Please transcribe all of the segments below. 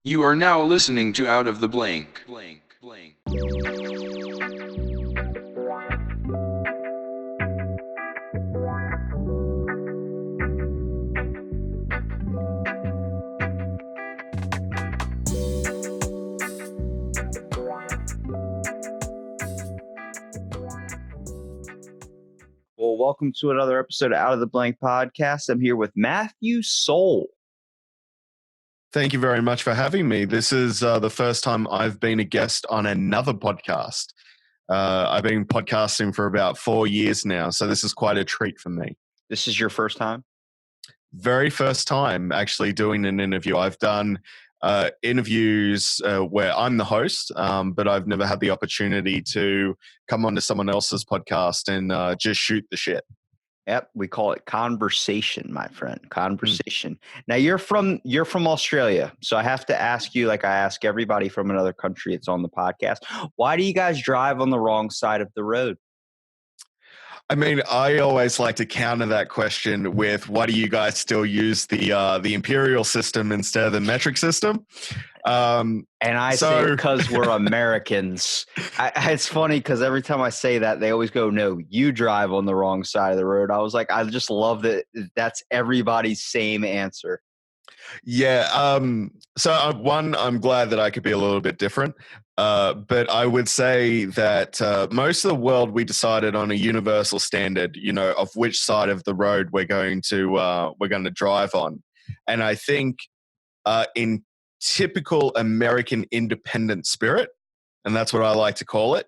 You are now listening to Out of the Blank. Well, welcome to another episode of Out of the Blank podcast. I'm here with Matthew Soall. Thank you very much for having me. This is the first time I've been a guest on another podcast. I've been podcasting for about 4 years now, so this is quite a treat for me. This is your first time? Very first time actually doing an interview. I've done interviews where I'm the host, but I've never had the opportunity to come onto someone else's podcast and just shoot the shit. Yep, we call it conversation, my friend. Conversation. Now you're from Australia, so I have to ask you, like I ask everybody from another country that's on the podcast, why do you guys drive on the wrong side of the road? I mean, I always like to counter that question with, why do you guys still use the imperial system instead of the metric system? And I say because we're Americans. It's funny because every time I say that, they always go, no, you drive on the wrong side of the road. I was like, I just love that that's everybody's same answer. Yeah. One, I'm glad that I could be a little bit different. But I would say that most of the world, we decided on a universal standard, of which side of the road we're going to drive on. And I think in typical American independent spirit, and that's what I like to call it.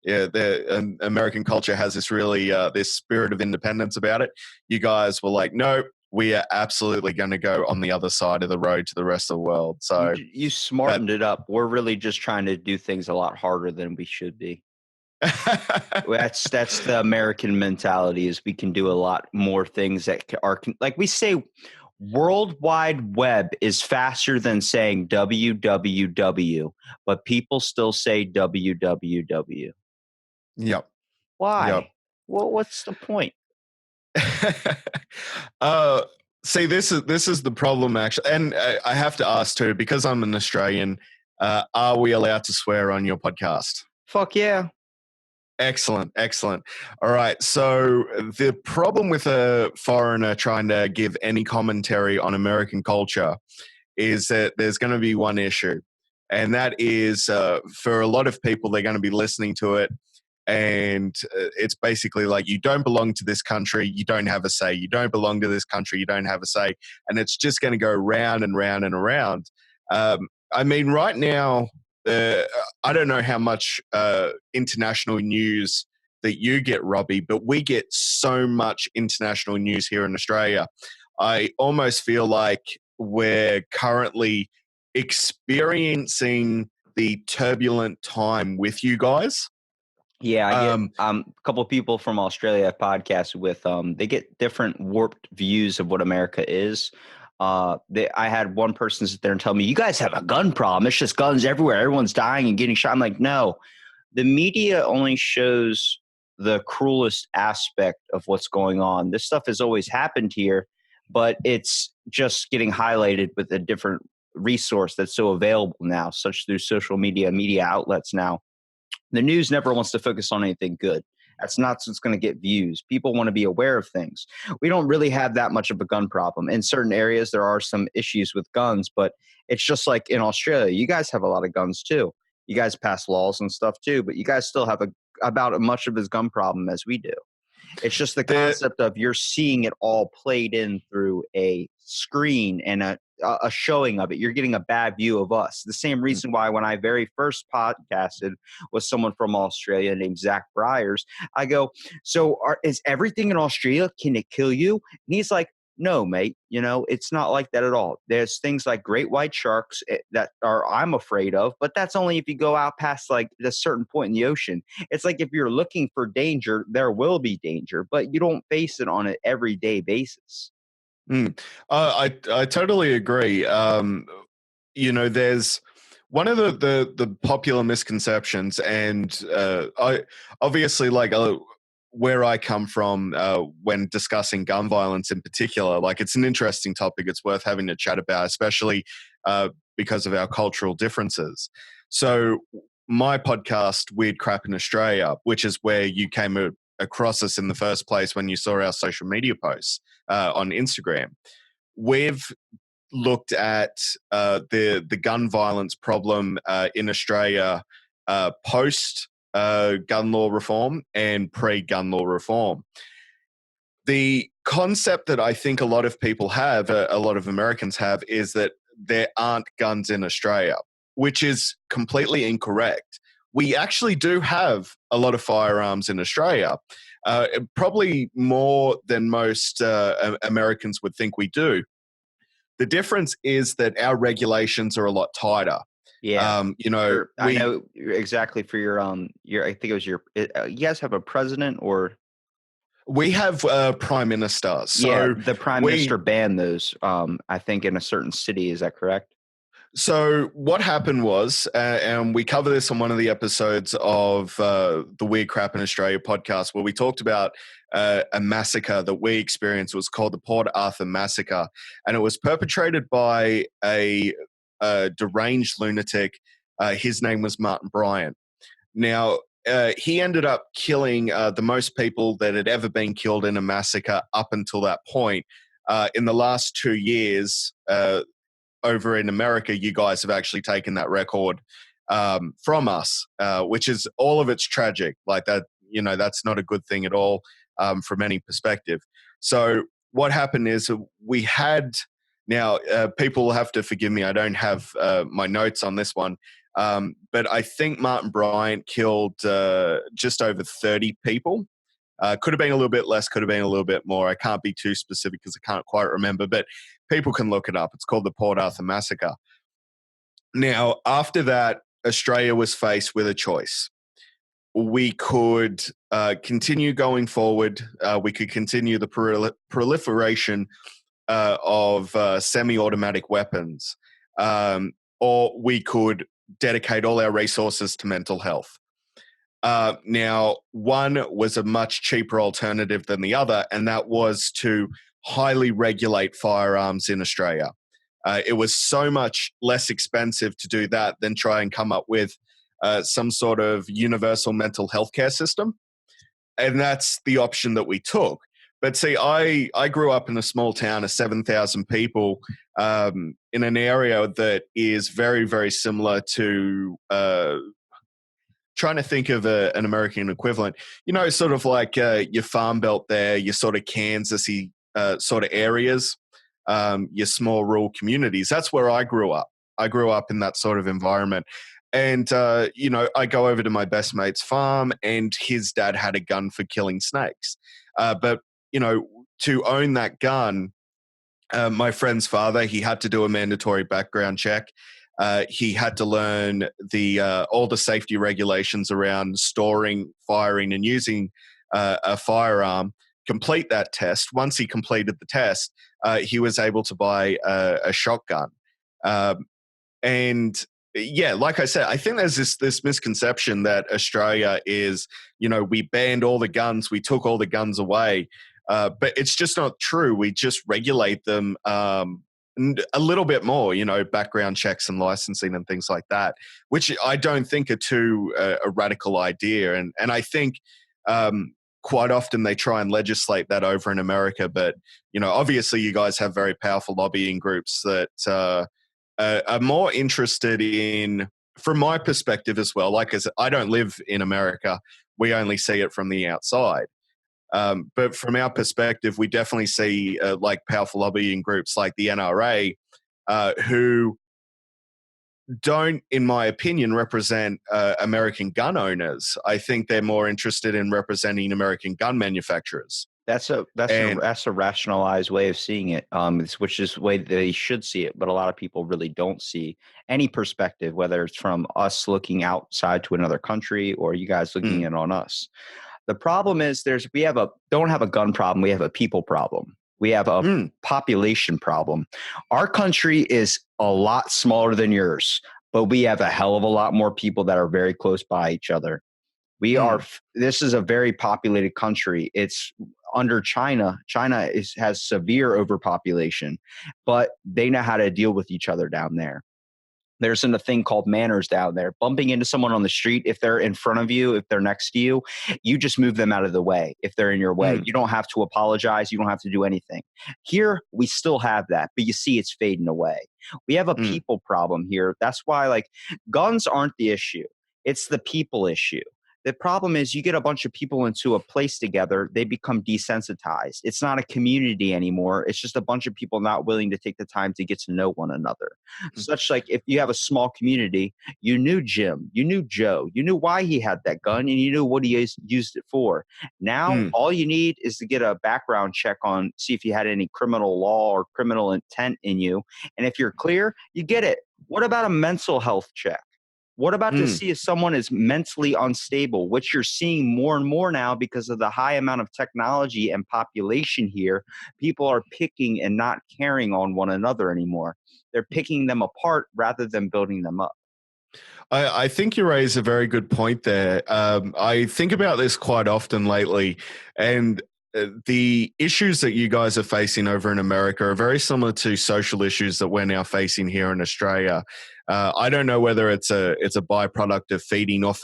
Yeah, the American culture has this really this spirit of independence about it. You guys were like, no, we are absolutely going to go on the other side of the road to the rest of the world. So you smartened it up. We're really just trying to do things a lot harder than we should be. That's the American mentality, is we can do a lot more things that are, like we say, World Wide Web is faster than saying www, but people still say www. Yep. Why? Yep. Well, what's the point? See, this is the problem, actually, and I have to ask too, because I'm an Australian. Are we allowed to swear on your podcast? Fuck yeah! Excellent. All right. So the problem with a foreigner trying to give any commentary on American culture is that there's going to be one issue, and that is for a lot of people, they're going to be listening to it. And it's basically like, you don't belong to this country, you don't have a say. You don't belong to this country, you don't have a say. And it's just going to go round and round and around. I mean, right now, I don't know how much international news that you get, Robbie, but we get so much international news here in Australia. I almost feel like we're currently experiencing the turbulent time with you guys. Yeah, I get a couple of people from Australia I've podcasted with. They get different warped views of what America is. I had one person sit there and tell me, "You guys have a gun problem. It's just guns everywhere. Everyone's dying and getting shot." I'm like, no, the media only shows the cruelest aspect of what's going on. This stuff has always happened here, but it's just getting highlighted with a different resource that's so available now, such through social media outlets now. The news never wants to focus on anything good. That's not what's going to get views. People want to be aware of things. We don't really have that much of a gun problem. In certain areas, there are some issues with guns, but it's just like in Australia. You guys have a lot of guns too. You guys pass laws and stuff too, but you guys still have about as much of a gun problem as we do. It's just the concept of you're seeing it all played in through a screen and a showing of it. You're getting a bad view of us. The same reason why when I very first podcasted with someone from Australia named Zach Bryers, I go, so is everything in Australia, can it kill you? And he's like, no, mate, it's not like that at all. There's things like great white sharks that I'm afraid of, but that's only if you go out past like a certain point in the ocean. It's like if you're looking for danger, there will be danger, but you don't face it on an everyday basis. I totally agree. There's one of the popular misconceptions, and I obviously like where I come from when discussing gun violence in particular. Like, it's an interesting topic. It's worth having a chat about, especially because of our cultural differences. So my podcast, Weird Crap in Australia, which is where you came across us in the first place when you saw our social media posts on Instagram, we've looked at the gun violence problem in Australia post gun law reform and pre-gun law reform. The concept that I think a lot of people have, a lot of Americans have, is that there aren't guns in Australia, which is completely incorrect. We actually do have a lot of firearms in Australia, probably more than most Americans would think we do. The difference is that our regulations are a lot tighter. Yeah, I We know exactly for your I think it was you guys have a president or have prime minister. yeah, So the prime minister banned those. I think in a certain city. Is that correct? So what happened was, and we cover this on one of the episodes of the Weird Crap in Australia podcast, where we talked about a massacre that we experienced. It was called the Port Arthur Massacre, and it was perpetrated by a deranged lunatic. His name was Martin Bryant. Now, he ended up killing the most people that had ever been killed in a massacre up until that point. In the last 2 years, over in America, you guys have actually taken that record from us, which is all of it's tragic. Like that, that's not a good thing at all from any perspective. So what happened is we had now people will have to forgive me. I don't have my notes on this one, but I think Martin Bryant killed just over 30 people. Could have been a little bit less, could have been a little bit more. I can't be too specific because I can't quite remember, but people can look it up. It's called the Port Arthur Massacre. Now, after that, Australia was faced with a choice. We could continue going forward. We could continue the proliferation of semi-automatic weapons, or we could dedicate all our resources to mental health. Now, one was a much cheaper alternative than the other, and that was to highly regulate firearms in Australia. It was so much less expensive to do that than try and come up with some sort of universal mental health care system. And that's the option that we took. But see, I grew up in a small town of 7,000 people in an area that is very, very similar to trying to think of an American equivalent, sort of like your Farm Belt there, your sort of Kansas-y sort of areas, your small rural communities. That's where I grew up. I grew up in that sort of environment. And, I go over to my best mate's farm and his dad had a gun for killing snakes. But, to own that gun, my friend's father, he had to do a mandatory background check. He had to learn all the safety regulations around storing, firing, and using a firearm, complete that test. Once he completed the test, he was able to buy a shotgun. And yeah, like I said, I think there's this misconception that Australia is, we banned all the guns, we took all the guns away. But it's just not true. We just regulate them a little bit more, background checks and licensing and things like that, which I don't think are too a radical idea. And I think quite often they try and legislate that over in America. But, obviously you guys have very powerful lobbying groups that are more interested in, from my perspective as well, like as I don't live in America, we only see it from the outside. But from our perspective, we definitely see like powerful lobbying groups like the NRA who don't, in my opinion, represent American gun owners. I think they're more interested in representing American gun manufacturers. That's a rationalized way of seeing it, which is the way they should see it. But a lot of people really don't see any perspective, whether it's from us looking outside to another country or you guys looking in on us. The problem is we don't have a gun problem. We have a people problem. We have a population problem. Our country is a lot smaller than yours, but we have a hell of a lot more people that are very close by each other. This is a very populated country. It's under China. China has severe overpopulation, but they know how to deal with each other down there. There isn't a thing called manners down there. Bumping into someone on the street, if they're in front of you, if they're next to you, you just move them out of the way if they're in your way. Mm, You don't have to apologize. You don't have to do anything. Here, we still have that, but you see it's fading away. We have a mm, people problem here. That's why, like, guns aren't the issue, it's the people issue. The problem is you get a bunch of people into a place together, they become desensitized. It's not a community anymore. It's just a bunch of people not willing to take the time to get to know one another. mm, Such like if you have a small community, you knew Jim, you knew Joe, you knew why he had that gun, and you knew what he used it for. Now, mm. all you need is to get a background check on, see if you had any criminal law or criminal intent in you. And if you're clear, you get it. What about a mental health check? What about to Mm. see if someone is mentally unstable, which you're seeing more and more now because of the high amount of technology and population here? People are picking and not caring on one another anymore. They're picking them apart rather than building them up. I think you raise a very good point there. I think about this quite often lately, and the issues that you guys are facing over in America are very similar to social issues that we're now facing here in Australia. I don't know whether it's a byproduct of feeding off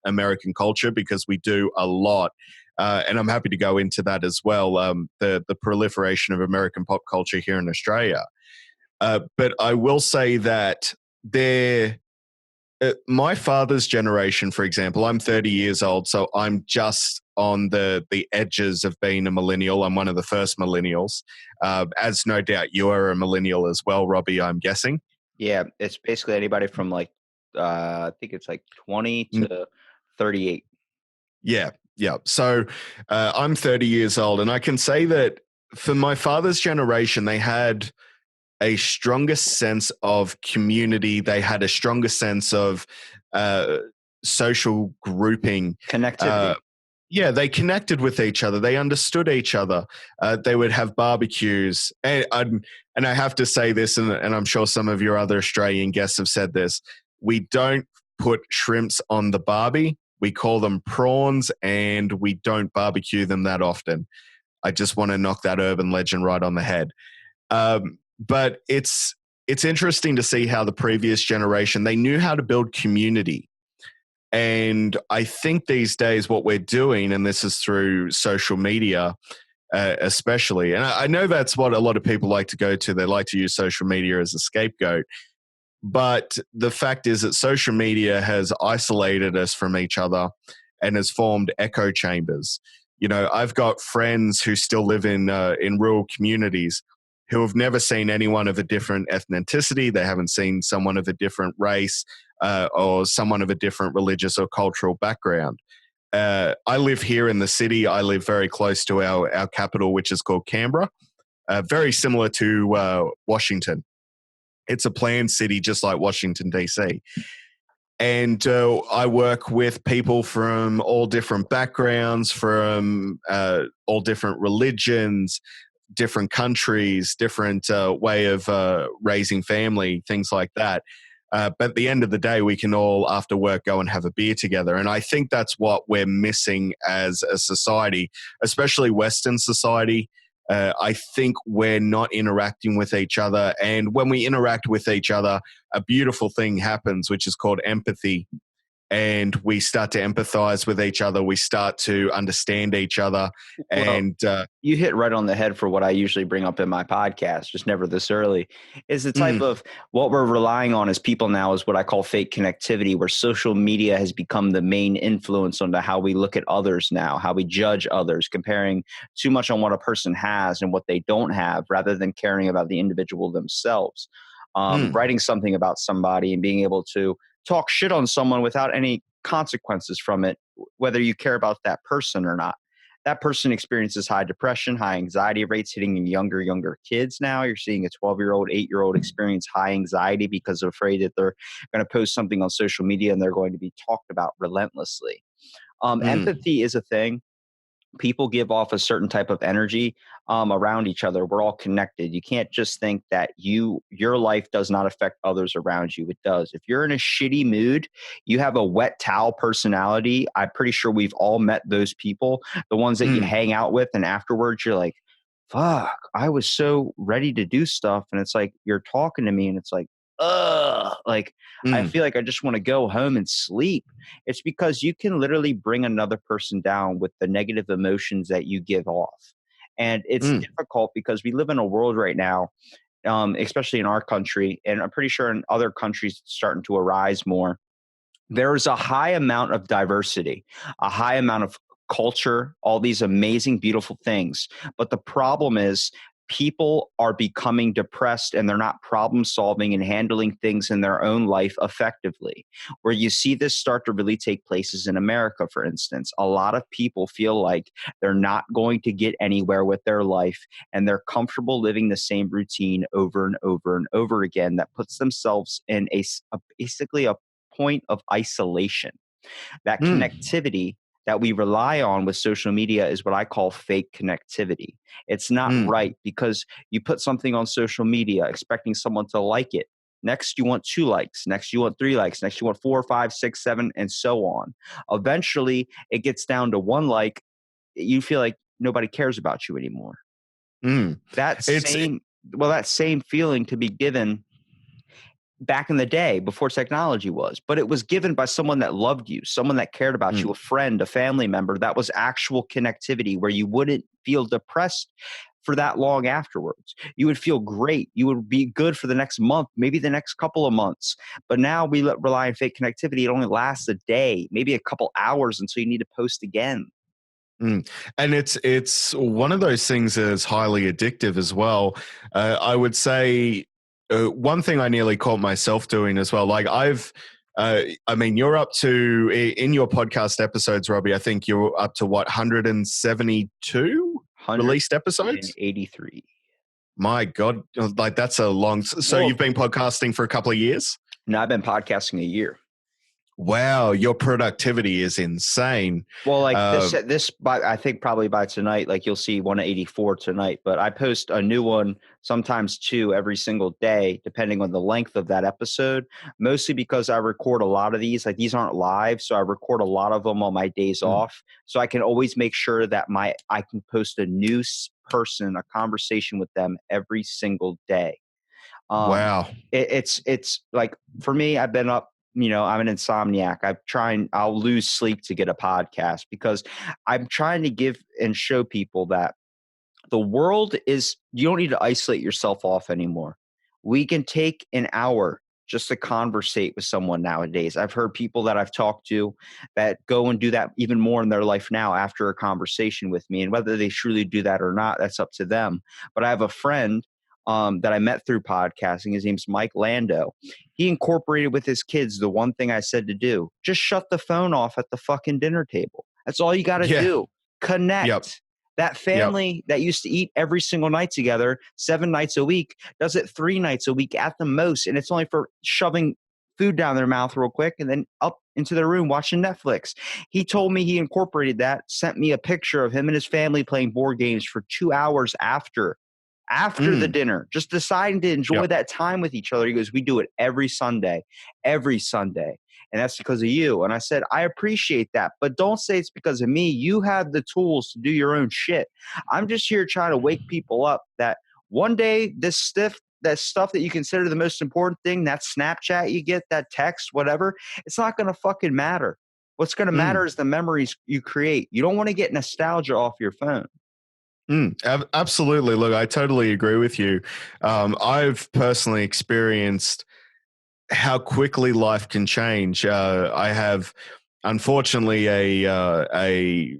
American culture, because we do a lot. And I'm happy to go into that as well. The proliferation of American pop culture here in Australia. But I will say that there my father's generation, for example, I'm 30 years old, so I'm just on the edges of being a millennial. I'm one of the first millennials, as no doubt you are a millennial as well, Robbie, I'm guessing. Yeah, it's basically anybody from like, I think it's like 20 Mm, to 38. yeah, yeah. So I'm 30 years old, and I can say that for my father's generation, they had a stronger sense of community. They had a stronger sense of uh, social grouping. Uh, Connectivity. yeah, they connected with each other. They understood each other. They would have barbecues. And I have to say this, and I'm sure some of your other Australian guests have said this. We don't put shrimps on the barbie. We call them prawns, and we don't barbecue them that often. I just want to knock that urban legend right on the head. But it's interesting to see how the previous generation, they knew how to build community. And I think these days what we're doing, and this is through social media especially, and I know that's what a lot of people like to go to. They like to use social media as a scapegoat. But the fact is that social media has isolated us from each other and has formed echo chambers. You know, I've got friends who still live in rural communities who have never seen anyone of a different ethnicity. They haven't seen someone of a different race or someone of a different religious or cultural background. I live here in the city. I live very close to our capital, which is called Canberra, very similar to Washington. It's a planned city just like Washington, D.C. And I work with people from all different backgrounds, from all different religions, different countries, different way of raising family, things like that. But at the end of the day, we can all, after work, go and have a beer together. And I think that's what we're missing as a society, especially Western society. I think we're not interacting with each other. And when we interact with each other, a beautiful thing happens, which is called empathy. And we start to empathize with each other. We start to understand each other. Well, And you hit right on the head for what I usually bring up in my podcast, just never this early, is the type mm, of what we're relying on as people now is what I call fake connectivity, where social media has become the main influence on how we look at others now, how we judge others, comparing too much on what a person has and what they don't have, rather than caring about the individual themselves. mm, Writing something about somebody and being able to talk shit on someone without any consequences from it, whether you care about that person or not. That person experiences high depression, high anxiety rates hitting in younger kids now. You're seeing a 12-year-old, 8-year-old experience high anxiety because they're afraid that they're going to post something on social media and they're going to be talked about relentlessly. mm, Empathy is a thing. People give off a certain type of energy around each other. We're all connected. You can't just think that your life does not affect others around you. It does. If you're in a shitty mood, you have a wet towel personality. I'm pretty sure we've all met those people, the ones that you mm. hang out with, and afterwards you're like, fuck, I was so ready to do stuff. And it's like, you're talking to me and it's like, like I Mm, feel like I just want to go home and sleep. It's because you can literally bring another person down with the negative emotions that you give off. And it's mm, difficult because we live in a world right now, especially in our country, and I'm pretty sure in other countries it's starting to arise more. There is a high amount of diversity, a high amount of culture, all these amazing, beautiful things. But the problem is people are becoming depressed and they're not problem solving and handling things in their own life effectively. Where you see this start to really take places in America, for instance, a lot of people feel like they're not going to get anywhere with their life and they're comfortable living the same routine over and over and over again that puts themselves in basically a point of isolation. That mm, connectivity that we rely on with social media is what I call fake connectivity. It's not mm, right because you put something on social media expecting someone to like it. Next, you want 2 likes. Next, you want 3 likes. Next, you want 4, 5, 6, 7, and so on. Eventually, it gets down to 1 like. You feel like nobody cares about you anymore. mm. That It's same, well, that same feeling to be given back in the day before technology was, but it was given by someone that loved you, someone that cared about you, mm, a friend, a family member. That was actual connectivity where you wouldn't feel depressed for that long afterwards. You would feel great. You would be good for the next month, maybe the next couple of months. But now we rely on fake connectivity. It only lasts a day, maybe a couple hours until you need to post again. mm. And it's one of those things that is highly addictive as well. I would say one thing I nearly caught myself doing as well. Like I mean, you're up to in your podcast episodes, Robbie. I think you're up to what 172 released episodes. 183. My God, like that's a long. So Well, you've been podcasting for a couple of years. now I've been podcasting a year. Wow, your productivity is insane. Well, like Uh, this by I think probably by tonight, like you'll see 184 tonight, but I post a new one, sometimes two every single day, depending on the length of that episode. Mostly because I record a lot of these, like these aren't live, so I record a lot of them on my days mm, off. So I can always make sure that I can post a new person, a conversation with them every single day. Um, wow. it's like for me, I've been up. I'm an insomniac. I'll lose sleep to get a podcast because I'm trying to give and show people that the world is, you don't need to isolate yourself off anymore. We can take an hour just to conversate with someone nowadays. I've heard people that I've talked to that go and do that even more in their life now after a conversation with me. And whether they truly do that or not, that's up to them. But I have a friend that I met through podcasting. His name's Mike Lando. He incorporated with his kids the one thing I said to do: just shut the phone off at the fucking dinner table. That's all you got to Yeah. do. Yep. Connect. That Yep. family that used to eat every single night together, 7 nights a week, does it 3 nights a week at the most. And it's only for shoving food down their mouth real quick and then up into their room watching Netflix. He told me he incorporated that, sent me a picture of him and his family playing board games for 2 hours after the Mm, dinner, just deciding to enjoy yep. that time with each other. He goes, we do it every Sunday, every Sunday. And that's because of you. And I said, I appreciate that, but don't say it's because of me. You have the tools to do your own shit. I'm just here trying to wake people up that one day that stuff that you consider the most important thing, that Snapchat you get, that text, whatever, it's not going to fucking matter. What's going to Mm, matter is the memories you create. You don't want to get nostalgia off your phone. absolutely. Look, I totally agree with you. I've personally experienced how quickly life can change. I have, unfortunately, a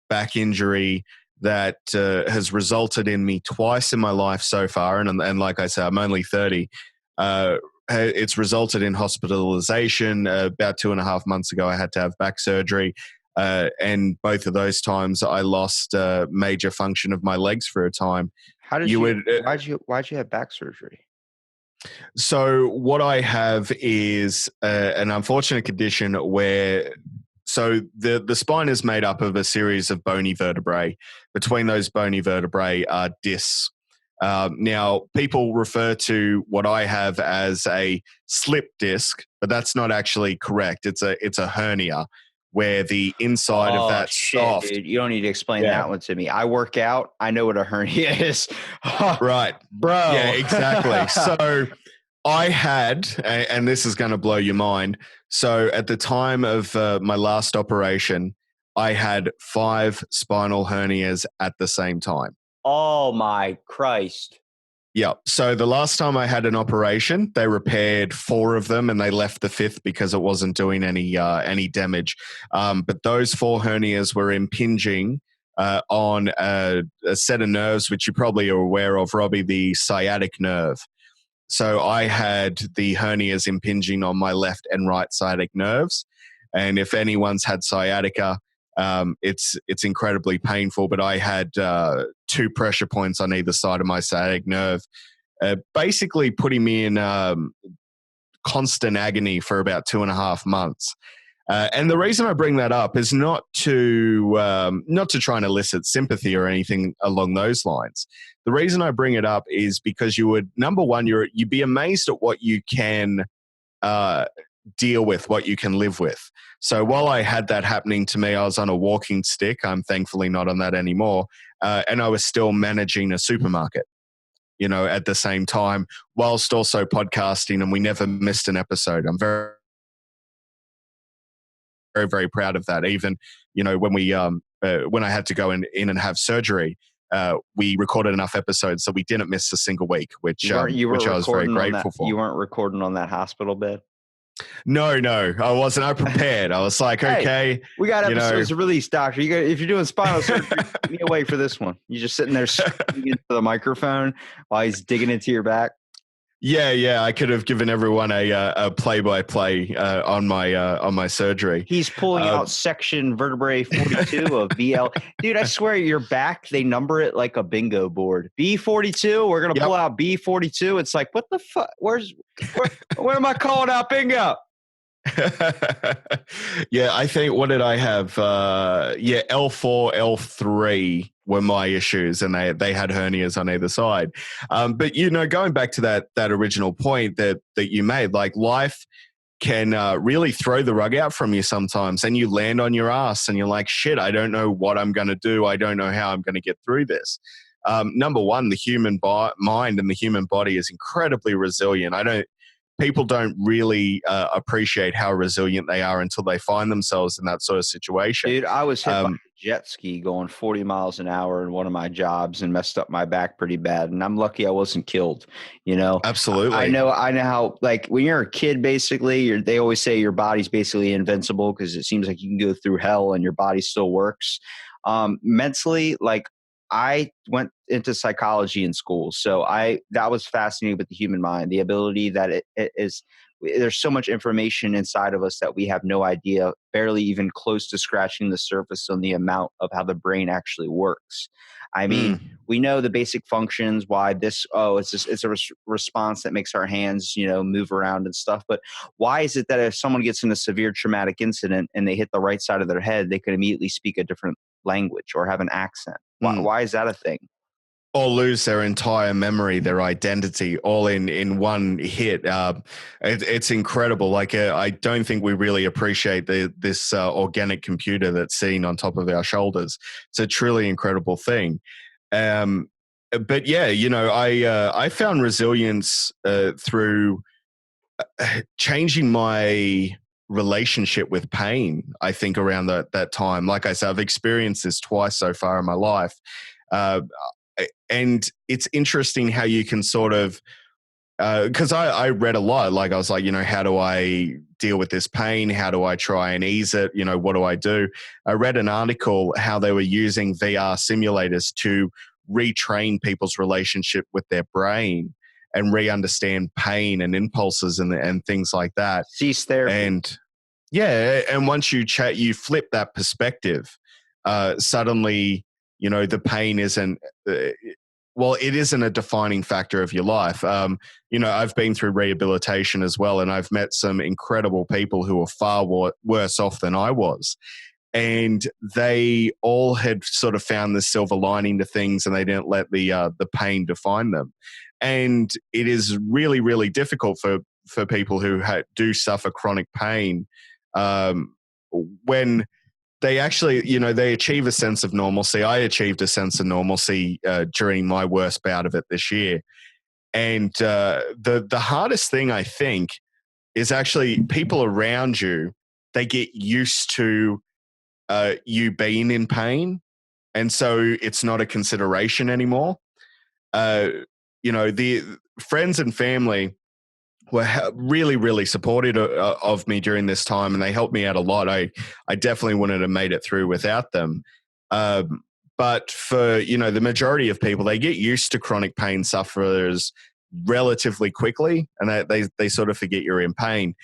back injury that has resulted in me twice in my life so far, and like I said, I'm only 30. Uh, it's resulted in hospitalization. About 2.5 months ago, I had to have back surgery. And both of those times, I lost major function of my legs for a time. How did You you? would Why'd you have back surgery? So what I have is an unfortunate condition where the spine is made up of a series of bony vertebrae. Between those bony vertebrae are discs. Now, people refer to what I have as a slip disc, but that's not actually correct. It's a hernia where the inside of Oh that shit, soft. dude! You don't need to explain Yeah. that one to me. I work out. I know what a hernia is, Right. Yeah. bro. Exactly. So I had, and this is going to blow your mind. So at the time of my last operation, I had 5 spinal hernias at the same time. Oh my Christ. Yeah. So the last time I had an operation, they repaired 4 of them and they left the 5th because it wasn't doing any damage. But those 4 hernias were impinging on a set of nerves, which you probably are aware of, Robbie, the sciatic nerve. So I had the hernias impinging on my left and right sciatic nerves. And if anyone's had sciatica, it's incredibly painful. But I had 2 pressure points on either side of my sciatic nerve, basically putting me in constant agony for about 2.5 months. And the reason I bring that up is not to try and elicit sympathy or anything along those lines. The reason I bring it up is because you would, number one, you'd be amazed at what you can deal with, what you can live with. So while I had that happening to me, I was on a walking stick. I'm thankfully not on that anymore, and I was still managing a supermarket, at the same time, whilst also podcasting, and we never missed an episode. I'm very, very, very proud of that. Even, when I had to go in and have surgery, we recorded enough episodes so we didn't miss a single week, which I was very grateful for. You weren't recording on that hospital bed? No, I wasn't. I prepared. I was like, okay. Hey, we got episodes to release, doctor. If you're doing spinal surgery, give me away for this one. You're just sitting there screaming into the microphone while he's digging into your back. Yeah. I could have given everyone a play-by-play on my surgery. He's pulling out section vertebrae 42 of BL. Dude, I swear your back, they number it like a bingo board. B42, we're going to pull out B42. It's like, what the fuck? Where am I calling out bingo? Yeah, I think, what did I have? L4, L3 were my issues, and they had hernias on either side. But going back to that original point that you made, like, life can really throw the rug out from you sometimes, and you land on your ass and you're like, shit, I don't know what I'm going to do. I don't know how I'm going to get through this. Number one, the human mind and the human body is incredibly resilient. People don't really appreciate how resilient they are until they find themselves in that sort of situation. Dude, I was hit by a jet ski going 40 miles an hour in one of my jobs and messed up my back pretty bad. And I'm lucky I wasn't killed, Absolutely. I know how, like, when you're a kid, basically, they always say your body's basically invincible because it seems like you can go through hell and your body still works. Mentally, like, I went into psychology in school. So that was fascinating with the human mind, the ability that it is, there's so much information inside of us that we have no idea, barely even close to scratching the surface on the amount of how the brain actually works. I mean, we know the basic functions, why it's a response that makes our hands, move around and stuff. But why is it that if someone gets in a severe traumatic incident and they hit the right side of their head, they can immediately speak a different language or have an accent? Why is that a thing? Or lose their entire memory, their identity, all in one hit. It's incredible. Like, I don't think we really appreciate this organic computer that's sitting on top of our shoulders. It's a truly incredible thing. But yeah, I found resilience through changing my relationship with pain. I think around that time, like I said, I've experienced this twice so far in my life. And it's interesting how you can sort of, because I read a lot. Like, I was like, how do I deal with this pain? How do I try and ease it? What do I do? I read an article how they were using VR simulators to retrain people's relationship with their brain and re-understand pain and impulses and things like that. Cease therapy. And yeah, and once you flip that perspective, suddenly, the pain isn't, it isn't a defining factor of your life. I've been through rehabilitation as well, and I've met some incredible people who are far worse off than I was. And they all had sort of found this silver lining to things, and they didn't let the pain define them. And it is really, really difficult for people who do suffer chronic pain when they actually, they achieve a sense of normalcy. I achieved a sense of normalcy during my worst bout of it this year. And the hardest thing, I think, is actually people around you. They get used to you being in pain, and so it's not a consideration anymore. The friends and family were really, really supportive of me during this time, and they helped me out a lot. I definitely wouldn't have made it through without them. But for the majority of people, they get used to chronic pain sufferers relatively quickly, and they sort of forget you're in pain.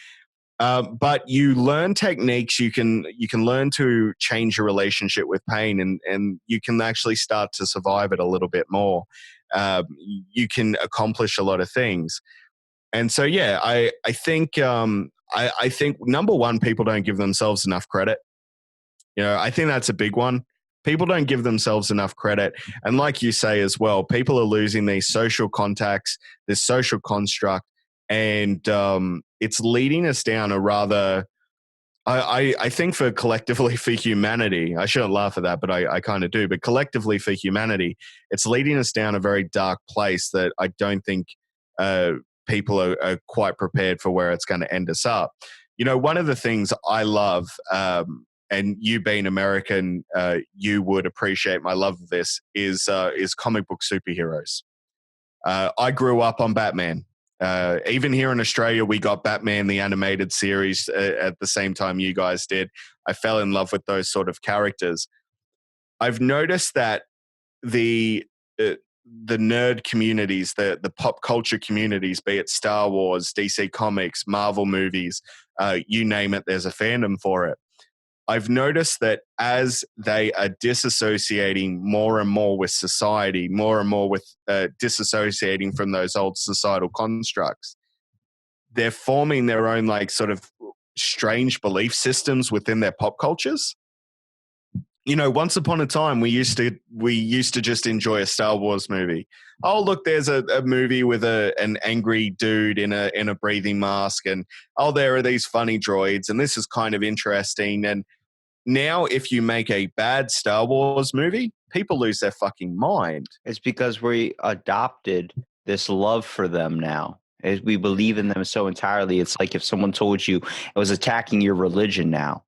But you learn techniques. You can learn to change your relationship with pain, and you can actually start to survive it a little bit more. You can accomplish a lot of things. And so, yeah, I think I think number one, people don't give themselves enough credit. I think that's a big one. People don't give themselves enough credit, and like you say as well, people are losing these social contacts, this social construct, and it's leading us down a rather. I think collectively for humanity, I shouldn't laugh at that, but I kind of do. But collectively for humanity, it's leading us down a very dark place that I don't think people are quite prepared for where it's going to end us up. One of the things I love, and you being American, you would appreciate my love of this, is comic book superheroes. I grew up on Batman. Even here in Australia, we got Batman the animated series at the same time you guys did. I fell in love with those sort of characters. I've noticed that the nerd communities, the pop culture communities, be it Star Wars, DC Comics, Marvel movies, you name it, there's a fandom for it. I've noticed that as they are disassociating more and more with society, more and more with disassociating from those old societal constructs, they're forming their own sort of strange belief systems within their pop cultures. Once upon a time, we used to just enjoy a Star Wars movie. Oh, look, there's a movie with an angry dude in a breathing mask, and oh, there are these funny droids, and this is kind of interesting. And now, if you make a bad Star Wars movie, people lose their fucking mind. It's because we adopted this love for them now. As we believe in them so entirely. It's like if someone told you it was attacking your religion now.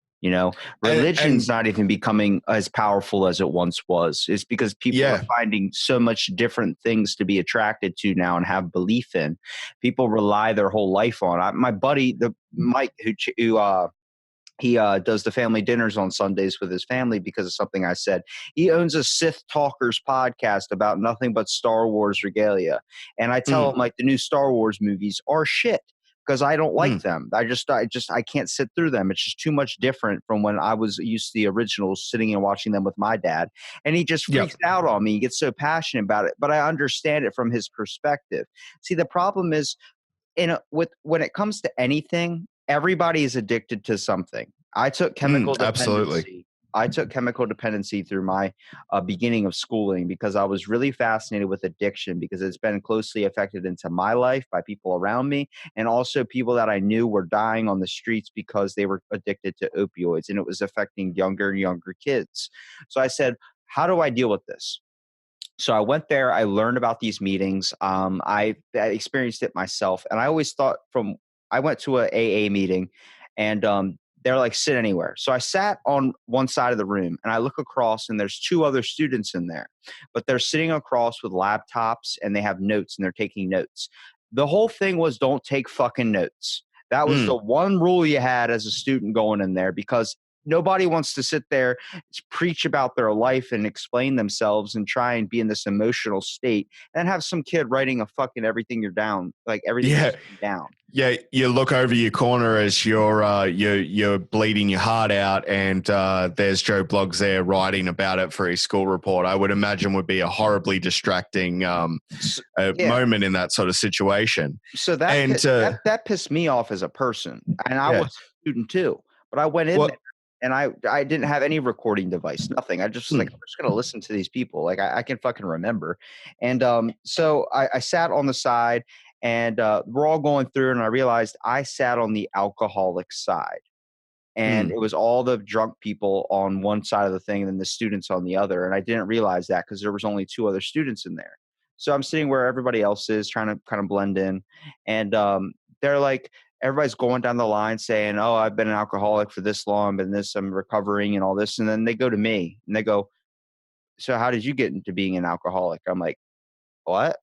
Religion's not even becoming as powerful as it once was. It's because people are finding so much different things to be attracted to now and have belief in. People rely their whole life on. My buddy, Mike, who he does the family dinners on Sundays with his family because of something I said. He owns a Sith Talkers podcast about nothing but Star Wars regalia. And I tell him the new Star Wars movies are shit because I don't like them. I can't sit through them. It's just too much different from when I was used to the originals, sitting and watching them with my dad. And he just freaks out on me. He gets so passionate about it, but I understand it from his perspective. See, the problem is when it comes to anything, everybody is addicted to something. I took chemical dependency. Absolutely. I took chemical dependency through my beginning of schooling because I was really fascinated with addiction because it's been closely affected into my life by people around me, and also people that I knew were dying on the streets because they were addicted to opioids, and it was affecting younger and younger kids. So I said, how do I deal with this? So I went there. I learned about these meetings. I experienced it myself, and I always thought I went to a AA meeting, and they're like, sit anywhere. So I sat on one side of the room, and I look across, and there's two other students in there, but they're sitting across with laptops, and they have notes, and they're taking notes. The whole thing was, don't take fucking notes. That was the one rule you had as a student going in there, because nobody wants to sit there, preach about their life and explain themselves and try and be in this emotional state and have some kid writing a fucking everything you're down, like everything is down. Yeah, you look over your corner as you're bleeding your heart out, and there's Joe Bloggs there writing about it for his school report. I would imagine would be a horribly distracting moment in that sort of situation. So that pissed me off as a person, and I was a student too. But I went in there. And I didn't have any recording device, nothing. I just was like, I'm just going to listen to these people. Like I can fucking remember. And so I sat on the side, and we're all going through, and I realized I sat on the alcoholic side. And it was all the drunk people on one side of the thing and then the students on the other. And I didn't realize that because there was only two other students in there. So I'm sitting where everybody else is, trying to kind of blend in. And they're like, everybody's going down the line saying, oh, I've been an alcoholic for this long, but this, I'm recovering and all this. And then they go to me and they go, so how did you get into being an alcoholic? I'm like, what?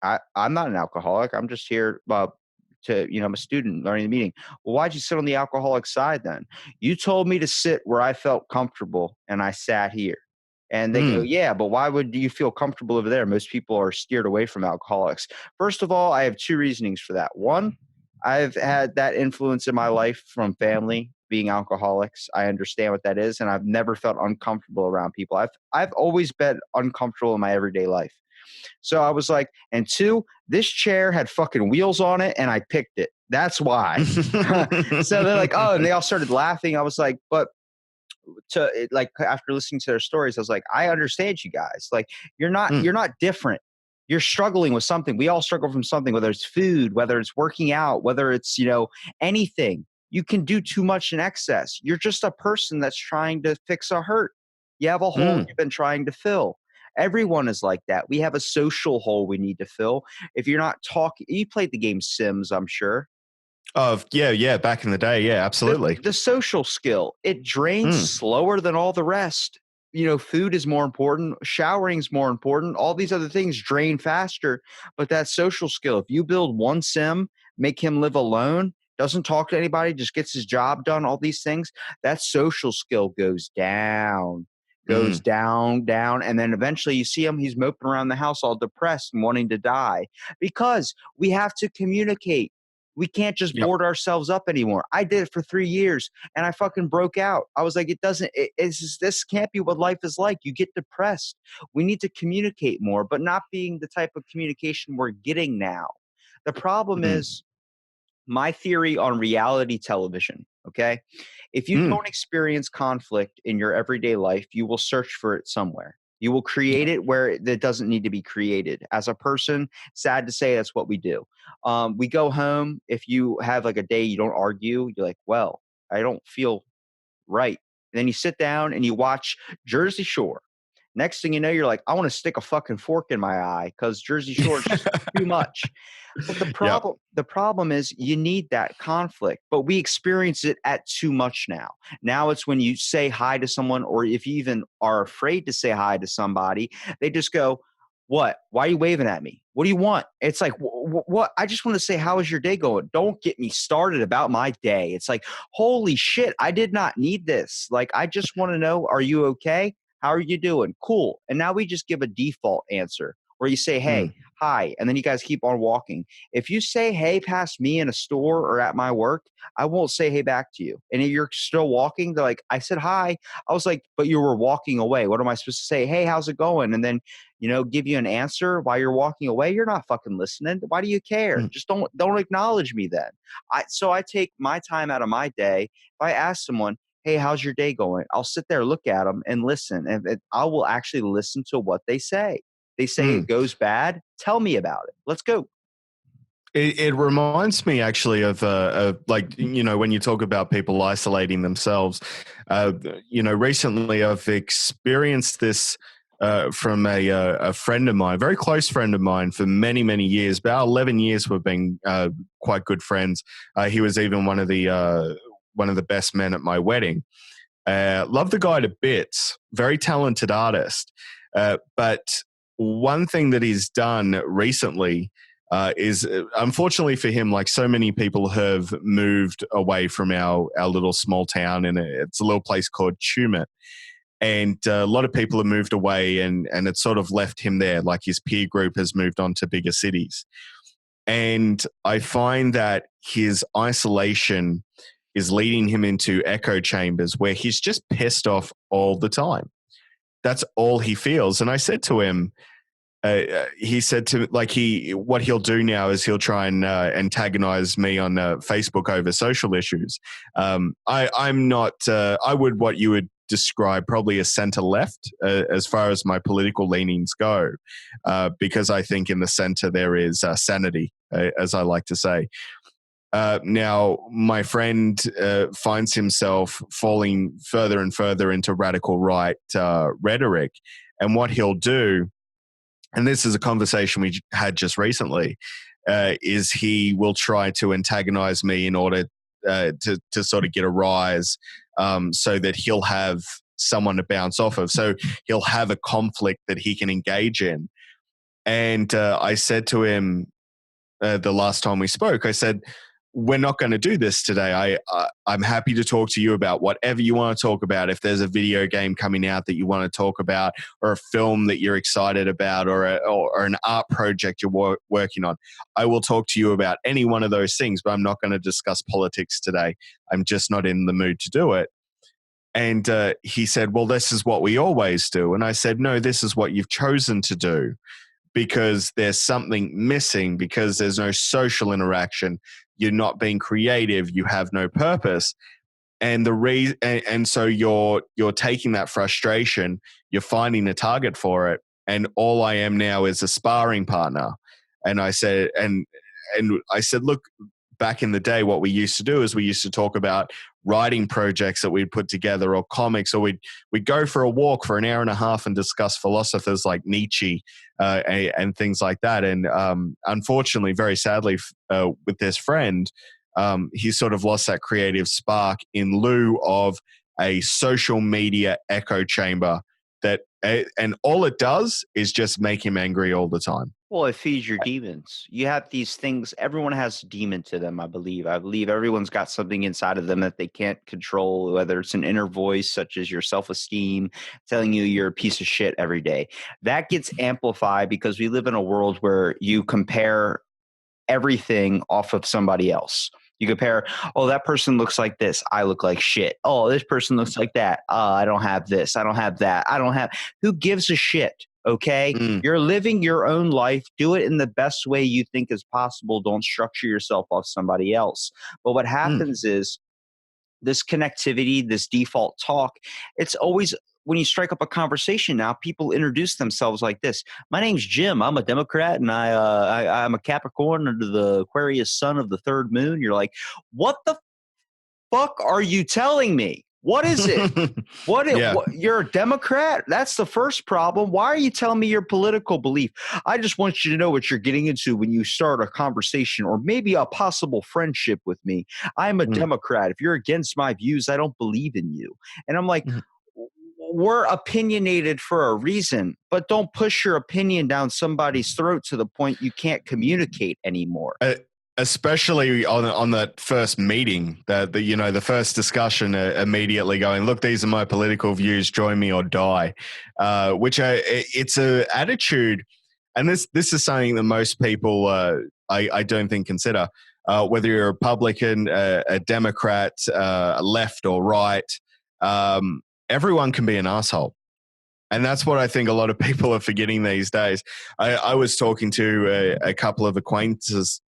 I'm not an alcoholic. I'm just here I'm a student learning the meaning. Well, why'd you sit on the alcoholic side then? You told me to sit where I felt comfortable and I sat here. And they go, yeah, but why would you feel comfortable over there? Most people are steered away from alcoholics. First of all, I have two reasonings for that. One, I've had that influence in my life from family being alcoholics. I understand what that is, and I've never felt uncomfortable around people. I've always been uncomfortable in my everyday life. So I was like, and two, this chair had fucking wheels on it and I picked it. That's why. So they're like, oh, and they all started laughing. I was like, but after listening to their stories, I was like, I understand you guys. Like, you're not different. You're struggling with something. We all struggle from something, whether it's food, whether it's working out, whether it's, anything. You can do too much in excess. You're just a person that's trying to fix a hurt. You have a hole you've been trying to fill. Everyone is like that. We have a social hole we need to fill. If you're not talking, you played the game Sims, I'm sure. Yeah. Back in the day. Yeah, absolutely. The social skill, it drains slower than all the rest. Food is more important. Showering is more important. All these other things drain faster. But that social skill, if you build one sim, make him live alone, doesn't talk to anybody, just gets his job done, all these things, that social skill goes down. Down. And then eventually you see him, he's moping around the house all depressed and wanting to die because we have to communicate. We can't just board ourselves up anymore. I did it for 3 years and I fucking broke out. I was like, this can't be what life is like. You get depressed. We need to communicate more, but not being the type of communication we're getting now. The problem is my theory on reality television. Okay. If you don't experience conflict in your everyday life, you will search for it somewhere. You will create it where it doesn't need to be created. As a person, sad to say, that's what we do. We go home. If you have like a day you don't argue, you're like, well, I don't feel right. And then you sit down and you watch Jersey Shore. Next thing you know, you're like, I want to stick a fucking fork in my eye because Jersey Shore is just too much. But the problem is you need that conflict, but we experience it at too much now. Now it's when you say hi to someone, or if you even are afraid to say hi to somebody, they just go, what? Why are you waving at me? What do you want? It's like, what? I just want to say, how is your day going? Don't get me started about my day. It's like, holy shit, I did not need this. Like, I just want to know, are you okay? How are you doing? Cool. And now we just give a default answer where you say, hey, hi, and then you guys keep on walking. If you say hey past me in a store or at my work, I won't say hey back to you. And if you're still walking, they're like, I said hi. I was like, but you were walking away. What am I supposed to say? Hey, how's it going? And then, give you an answer while you're walking away. You're not fucking listening. Why do you care? Just don't acknowledge me then. So I take my time out of my day. If I ask someone, hey, how's your day going? I'll sit there, look at them and listen. And I will actually listen to what they say. They say it goes bad. Tell me about it. Let's go. It reminds me actually of when you talk about people isolating themselves. Recently I've experienced this from a friend of mine, a very close friend of mine, for many, many years. About 11 years we've been quite good friends. He was even one of the best men at my wedding. Love the guy to bits. Very talented artist. But one thing that he's done recently is, unfortunately for him, like so many people have moved away from our little small town, and it's a little place called Tumut. And a lot of people have moved away, and it's sort of left him there. Like his peer group has moved on to bigger cities. And I find that his isolation is leading him into echo chambers where he's just pissed off all the time. That's all he feels. And I said to him, he said to what he'll do now is he'll try and antagonize me on Facebook over social issues. I'm not, I would what you would describe probably as center left as far as my political leanings go, because I think in the center there is sanity, as I like to say. Now, my friend finds himself falling further and further into radical right rhetoric. And what he'll do and this is a conversation we had just recently, is he will try to antagonize me in order to sort of get a rise, so that he'll have someone to bounce off of. So he'll have a conflict that he can engage in. And I said to him the last time we spoke, I said, we're not going to do this today. I'm happy to talk to you about whatever you want to talk about. If there's a video game coming out that you want to talk about, or a film that you're excited about, or an art project you're working on, I will talk to you about any one of those things, but I'm not going to discuss politics today. I'm just not in the mood to do it. And he said, well, this is what we always do. And I said, no, this is what you've chosen to do, because there's something missing, because there's no social interaction. You're not being creative. You have no purpose. And so you're taking that frustration, you're finding a target for it. And all I am now is a sparring partner. And I said, look, back in the day, what we used to do is we used to talk about writing projects that we'd put together, or comics, or we'd go for a walk for an hour and a half and discuss philosophers like Nietzsche and things like that. And unfortunately, very sadly, with this friend, he sort of lost that creative spark in lieu of a social media echo chamber and all it does is just make him angry all the time. Well, it feeds your demons. You have these things. Everyone has a demon to them, I believe. I believe everyone's got something inside of them that they can't control, whether it's an inner voice, such as your self-esteem, telling you you're a piece of shit every day. That gets amplified because we live in a world where you compare everything off of somebody else. You compare, oh, that person looks like this. I look like shit. Oh, this person looks like that. I don't have this. I don't have that. I don't have. Who gives a shit? Okay. You're living your own life. Do it in the best way you think is possible. Don't structure yourself off somebody else. But what happens is this connectivity, this default talk, it's always when you strike up a conversation now, people introduce themselves like this. My name's Jim. I'm a Democrat, and I'm a Capricorn under the Aquarius sun of the third moon. You're like, what the fuck are you telling me? What is it? What you're a Democrat? That's the first problem. Why are you telling me your political belief? I just want you to know what you're getting into when you start a conversation or maybe a possible friendship with me. I'm a Democrat. If you're against my views, I don't believe in you. And I'm like, we're opinionated for a reason, but don't push your opinion down somebody's throat to the point you can't communicate anymore. Especially on that first meeting, the first discussion, immediately going, look, these are my political views, join me or die, which it's a attitude. And this is something that most people, I don't think consider, whether you're a Republican, a Democrat, left or right, everyone can be an asshole. And that's what I think a lot of people are forgetting these days. I was talking to a couple of acquaintances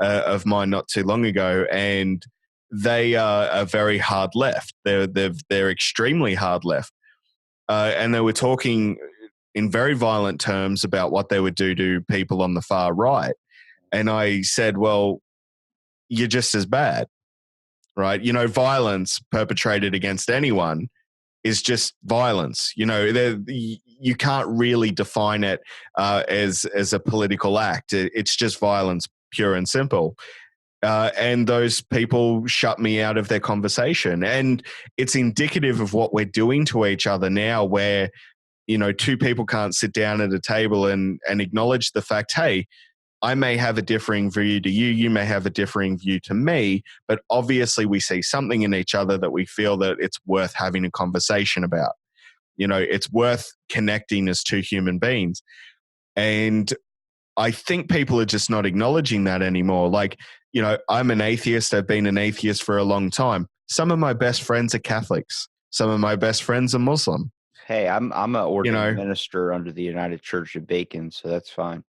of mine not too long ago, and they are very hard left. They're extremely hard left, and they were talking in very violent terms about what they would do to people on the far right. And I said, well, you're just as bad, right? Violence perpetrated against anyone is just violence. You can't really define it as a political act. It's just violence, pure and simple. And those people shut me out of their conversation. And it's indicative of what we're doing to each other now, where, two people can't sit down at a table and acknowledge the fact, hey, I may have a differing view to you, you may have a differing view to me, but obviously we see something in each other that we feel that it's worth having a conversation about. It's worth connecting as two human beings. And I think people are just not acknowledging that anymore. Like, I'm an atheist. I've been an atheist for a long time. Some of my best friends are Catholics. Some of my best friends are Muslim. Hey, I'm an ordained minister under the United Church of Bacon, so that's fine.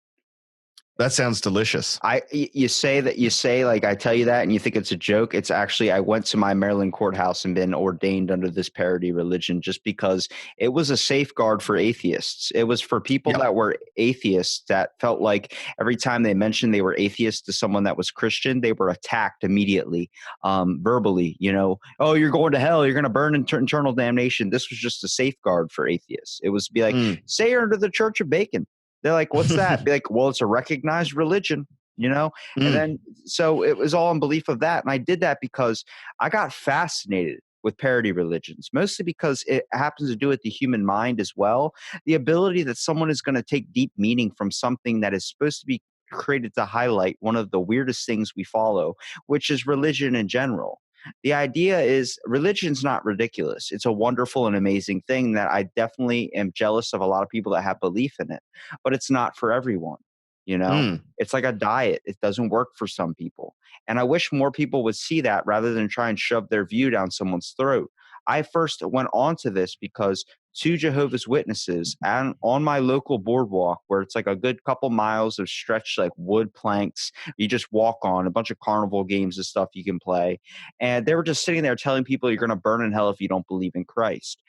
That sounds delicious. You say like I tell you that and you think it's a joke. It's actually, I went to my Maryland courthouse and been ordained under this parody religion just because it was a safeguard for atheists. It was for people that were atheists that felt like every time they mentioned they were atheists to someone that was Christian, they were attacked immediately, verbally, oh, you're going to hell, you're going to burn in eternal damnation. This was just a safeguard for atheists. It was to be like, say you're under the Church of Bacon. They're like, what's that? Be like, well, it's a recognized religion, And then, so it was all in belief of that. And I did that because I got fascinated with parody religions, mostly because it happens to do with the human mind as well. The ability that someone is going to take deep meaning from something that is supposed to be created to highlight one of the weirdest things we follow, which is religion in general. The idea is religion's not ridiculous. It's a wonderful and amazing thing that I definitely am jealous of a lot of people that have belief in it, but it's not for everyone. It's like a diet. It doesn't work for some people. And I wish more people would see that rather than try and shove their view down someone's throat. I first went onto this because two Jehovah's Witnesses and on my local boardwalk, where it's like a good couple miles of stretched like wood planks, you just walk on, a bunch of carnival games and stuff you can play. And they were just sitting there telling people you're going to burn in hell if you don't believe in Christ.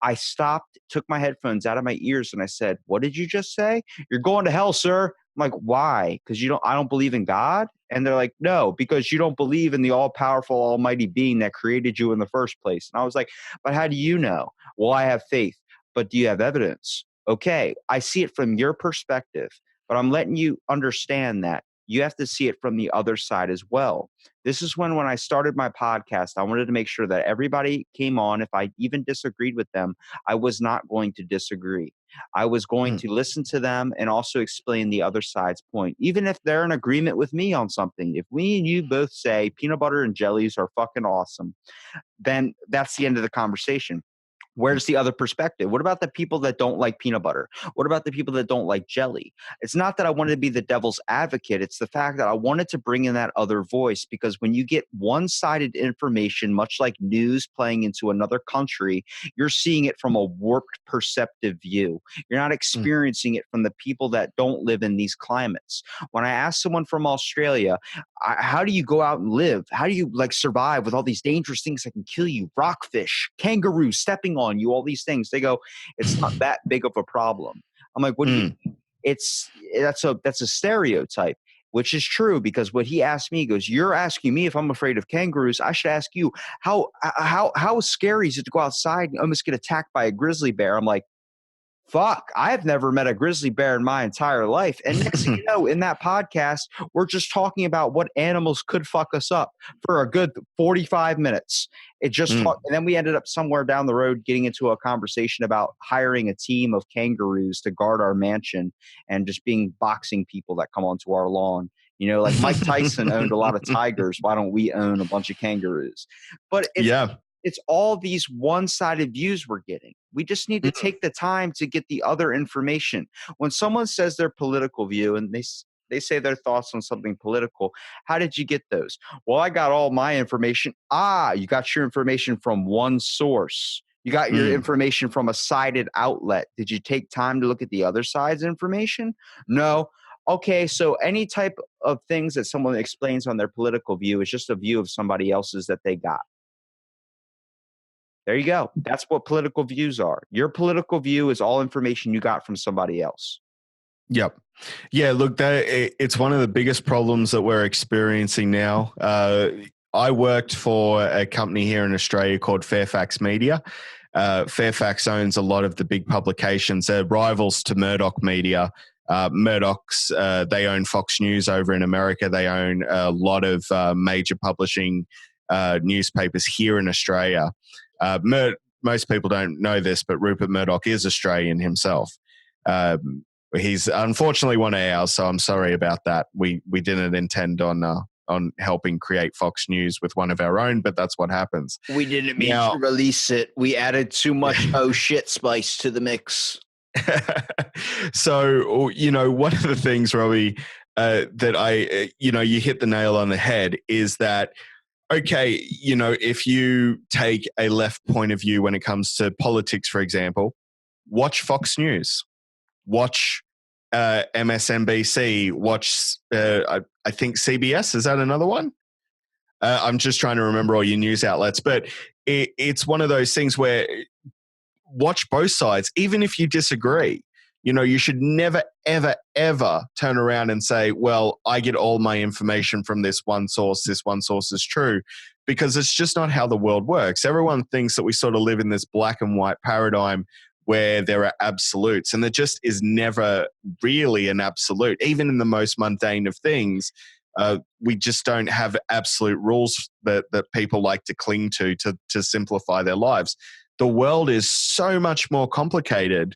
I stopped, took my headphones out of my ears, and I said, "What did you just say? You're going to hell, sir." I'm like, "Why? Because I don't believe in God?" And they're like, "No, because you don't believe in the all-powerful, almighty being that created you in the first place." And I was like, "But how do you know?" "Well, I have faith." "But do you have evidence?" "Okay, I see it from your perspective, but I'm letting you understand that you have to see it from the other side as well. This is when I started my podcast, I wanted to make sure that everybody came on. If I even disagreed with them, I was not going to disagree. I was going to listen to them and also explain the other side's point, even if they're in agreement with me on something. If we and you both say peanut butter and jellies are fucking awesome, then that's the end of the conversation. Where's the other perspective? What about the people that don't like peanut butter? What about the people that don't like jelly? It's not that I wanted to be the devil's advocate. It's the fact that I wanted to bring in that other voice, because when you get one-sided information, much like news playing into another country, you're seeing it from a warped perceptive view. You're not experiencing it from the people that don't live in these climates. When I ask someone from Australia, how do you go out and live? How do you survive with all these dangerous things that can kill you? Rockfish, kangaroos stepping on you, all these things. They go, it's not that big of a problem. I'm like, what do you mean? That's a stereotype, which is true, because what he asked me, he goes, "You're asking me if I'm afraid of kangaroos. I should ask you, how scary is it to go outside and almost get attacked by a grizzly bear?" I'm like, fuck, I've never met a grizzly bear in my entire life. And next thing you know, in that podcast, we're just talking about what animals could fuck us up for a good 45 minutes. And then we ended up somewhere down the road getting into a conversation about hiring a team of kangaroos to guard our mansion and just being boxing people that come onto our lawn. Like Mike Tyson owned a lot of tigers. Why don't we own a bunch of kangaroos? But it's all these one-sided views we're getting. We just need to take the time to get the other information. When someone says their political view and they say their thoughts on something political, how did you get those? Well, I got all my information. You got your information from one source. You got your information from a sided outlet. Did you take time to look at the other side's information? No. Okay, so any type of things that someone explains on their political view is just a view of somebody else's that they got. There you go. That's what political views are. Your political view is all information you got from somebody else. Yep. Yeah, look, it's one of the biggest problems that we're experiencing now. I worked for a company here in Australia called Fairfax Media. Fairfax owns a lot of the big publications. They're rivals to Murdoch Media. Murdoch's, they own Fox News over in America. They own a lot of major publishing newspapers here in Australia. Most people don't know this, but Rupert Murdoch is Australian himself. He's unfortunately one of ours, so I'm sorry about that. We didn't intend on helping create Fox News with one of our own, but that's what happens. We didn't mean to release it. We added too much spice to the mix. So, one of the things, Robbie, that you hit the nail on the head is that, okay, if you take a left point of view when it comes to politics, for example, watch Fox News, watch MSNBC, watch, I think CBS. Is that another one? I'm just trying to remember all your news outlets, but it's one of those things where watch both sides, even if you disagree. You know, you should never, ever, ever turn around and say, well, I get all my information from this one source is true, because it's just not how the world works. Everyone thinks that we sort of live in this black and white paradigm where there are absolutes, and there just is never really an absolute. Even in the most mundane of things, we just don't have absolute rules that people like to cling to simplify their lives. The world is so much more complicated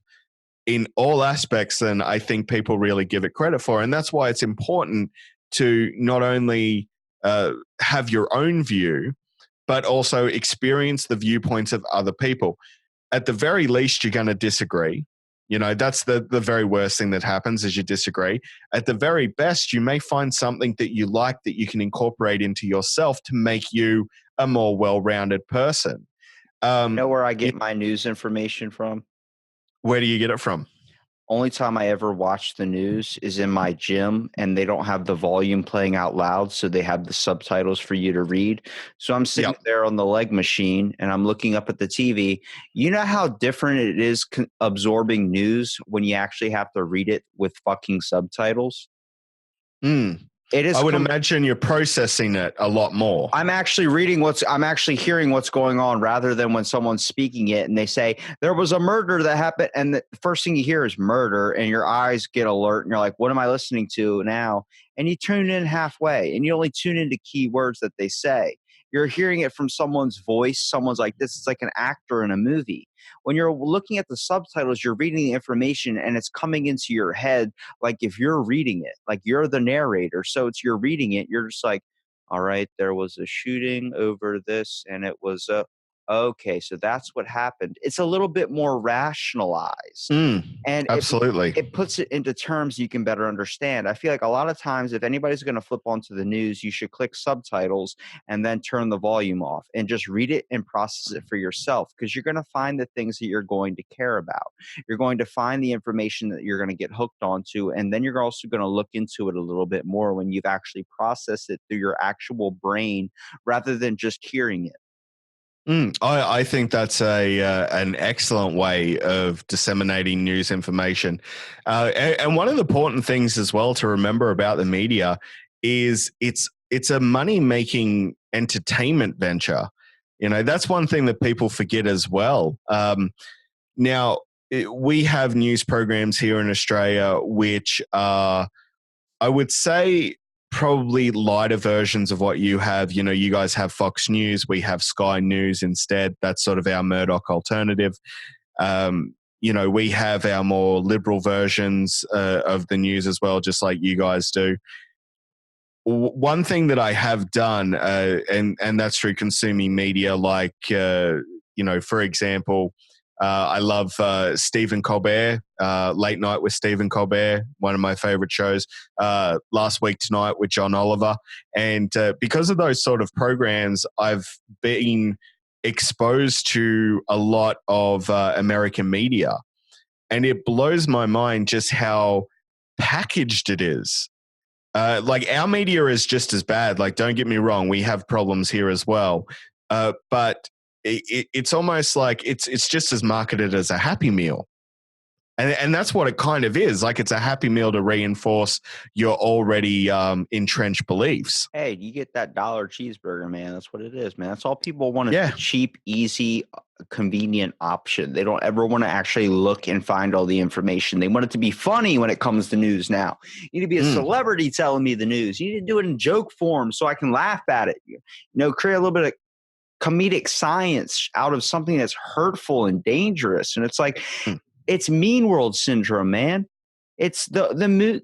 in all aspects than I think people really give it credit for. And that's why it's important to not only have your own view, but also experience the viewpoints of other people. At the very least, you're going to disagree. You know, that's the very worst thing that happens is you disagree. At the very best, you may find something that you like that you can incorporate into yourself to make you a more well-rounded person. You know where I get my news information from? Where do you get it from? Only time I ever watch the news is in my gym, and they don't have the volume playing out loud, so they have the subtitles for you to read. So I'm sitting there on the leg machine, and I'm looking up at the TV. You know how different it is absorbing news when you actually have to read it with fucking subtitles? It is. I would imagine you're processing it a lot more. I'm actually hearing what's going on rather than when someone's speaking it and they say there was a murder that happened, and the first thing you hear is murder, and your eyes get alert and you're like, what am I listening to now? And you tune in halfway, and you only tune into key words that they say. You're hearing it from someone's voice. Someone's like, this is like an actor in a movie. When you're looking at the subtitles, you're reading the information and it's coming into your head like if you're reading it, like you're the narrator. So you're reading it, you're just like, all right, there was a shooting over this, and it was okay, so that's what happened. It's a little bit more rationalized. And absolutely. It puts it into terms you can better understand. I feel like a lot of times if anybody's going to flip onto the news, you should click subtitles and then turn the volume off and just read it and process it for yourself, because you're going to find the things that you're going to care about. You're going to find the information that you're going to get hooked onto, and then you're also going to look into it a little bit more when you've actually processed it through your actual brain rather than just hearing it. I think that's an excellent way of disseminating news information. And one of the important things as well to remember about the media is it's a money-making entertainment venture. You know, that's one thing that people forget as well. Now, we have news programs here in Australia which are, I would say, probably lighter versions of what you have. You know, you guys have Fox News, we have Sky News instead. That's sort of our Murdoch alternative. You know, we have our more liberal versions of the news as well, just like you guys do. One thing that I have done, and that's through consuming media, like, you know, for example, I love Stephen Colbert, Late Night with Stephen Colbert, one of my favorite shows, Last Week Tonight with John Oliver. And because of those sort of programs, I've been exposed to a lot of American media. And it blows my mind just how packaged it is. Like, our media is just as bad. Like, don't get me wrong, we have problems here as well. But it's almost like it's just as marketed as a Happy Meal. And that's what it kind of is. Like, it's a Happy Meal to reinforce your already entrenched beliefs. Hey, you get that $1 cheeseburger, man. That's what it is, man. That's all people want, is a cheap, easy, convenient option. They don't ever want to actually look and find all the information. They want it to be funny when it comes to news now. You need to be a celebrity telling me the news. You need to do it in joke form so I can laugh at it. You know, create a little bit of comedic science out of something that's hurtful and dangerous. And it's like, it's mean world syndrome, man. It's the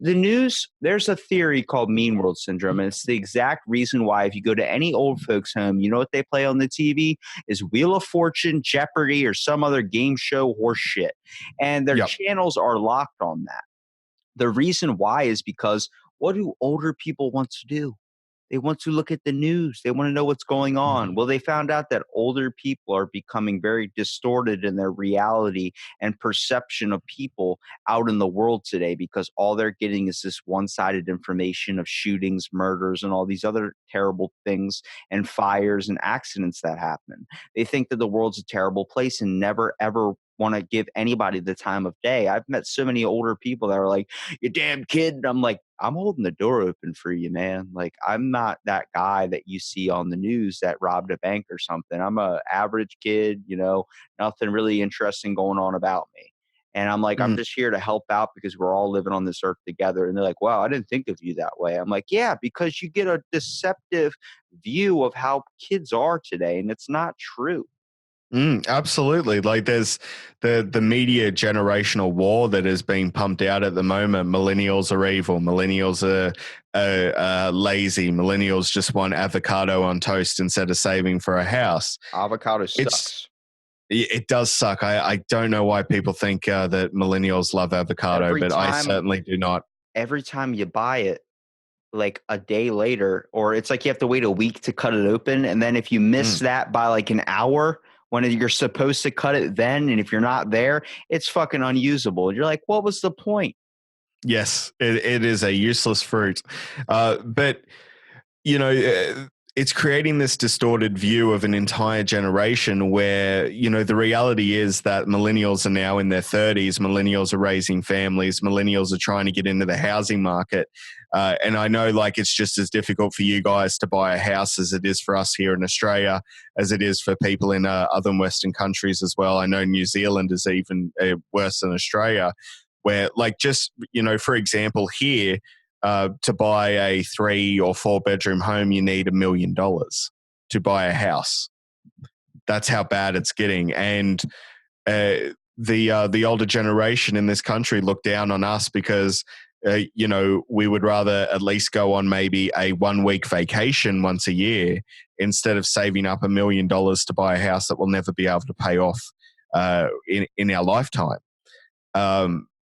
news. There's a theory called mean world syndrome, and it's the exact reason why if you go to any old folks home, you know what they play on the TV is Wheel of Fortune, Jeopardy, or some other game show horse shit. And their channels are locked on that. The reason why is because what do older people want to do? They want to look at the news. They want to know what's going on. Well, they found out that older people are becoming very distorted in their reality and perception of people out in the world today, because all they're getting is this one-sided information of shootings, murders, and all these other terrible things, and fires and accidents that happen. They think that the world's a terrible place and never, ever want to give anybody the time of day. I've met so many older people that are like, "You damn kid." And I'm like, I'm holding the door open for you, man. Like, I'm not that guy that you see on the news that robbed a bank or something. I'm a average kid, nothing really interesting going on about me. And I'm like, I'm Mm. just here to help out because we're all living on this earth together. And they're like, wow, I didn't think of you that way. I'm like, yeah, because you get a deceptive view of how kids are today, and it's not true. Absolutely. Like there's the media generational war that is being pumped out at the moment. Millennials are evil. Millennials are lazy. Millennials just want avocado on toast instead of saving for a house. Avocado sucks. It does suck. I don't know why people think that millennials love avocado, but I certainly do not. Every time you buy it, like a day later, or it's like you have to wait a week to cut it open. And then if you miss that by like an hour when you're supposed to cut it then, and if you're not there, it's fucking unusable. And you're like, what was the point? Yes, it is a useless fruit. But, it's creating this distorted view of an entire generation where, the reality is that millennials are now in their 30s. Millennials are raising families. Millennials are trying to get into the housing market. And I know like it's just as difficult for you guys to buy a house as it is for us here in Australia, as it is for people in other Western countries as well. I know New Zealand is even worse than Australia, where like just, for example, here, to buy a 3 or 4 bedroom home, you need $1 million to buy a house. That's how bad it's getting. And the older generation in this country look down on us because, we would rather at least go on maybe a 1-week vacation once a year instead of saving up $1 million to buy a house that we'll never be able to pay off in our lifetime.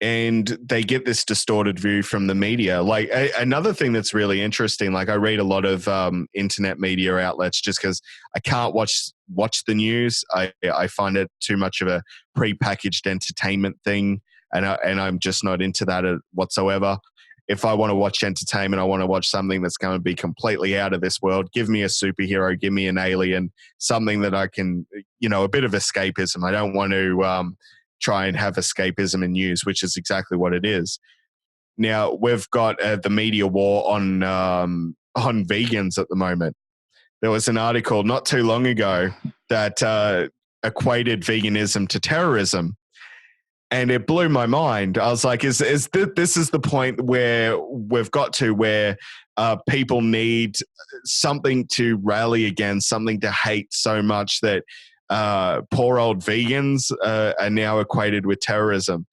And they get this distorted view from the media. Like another thing that's really interesting, like I read a lot of internet media outlets just because I can't watch the news. I find it too much of a prepackaged entertainment thing, and I'm just not into that whatsoever. If I want to watch entertainment, I want to watch something that's going to be completely out of this world. Give me a superhero, give me an alien, something that I can, a bit of escapism. I don't want to try and have escapism in news, which is exactly what it is. Now we've got the media war on vegans at the moment. There was an article not too long ago that equated veganism to terrorism, and it blew my mind. I was like, this is the point where we've got to where people need something to rally against, something to hate so much that poor old vegans are now equated with terrorism.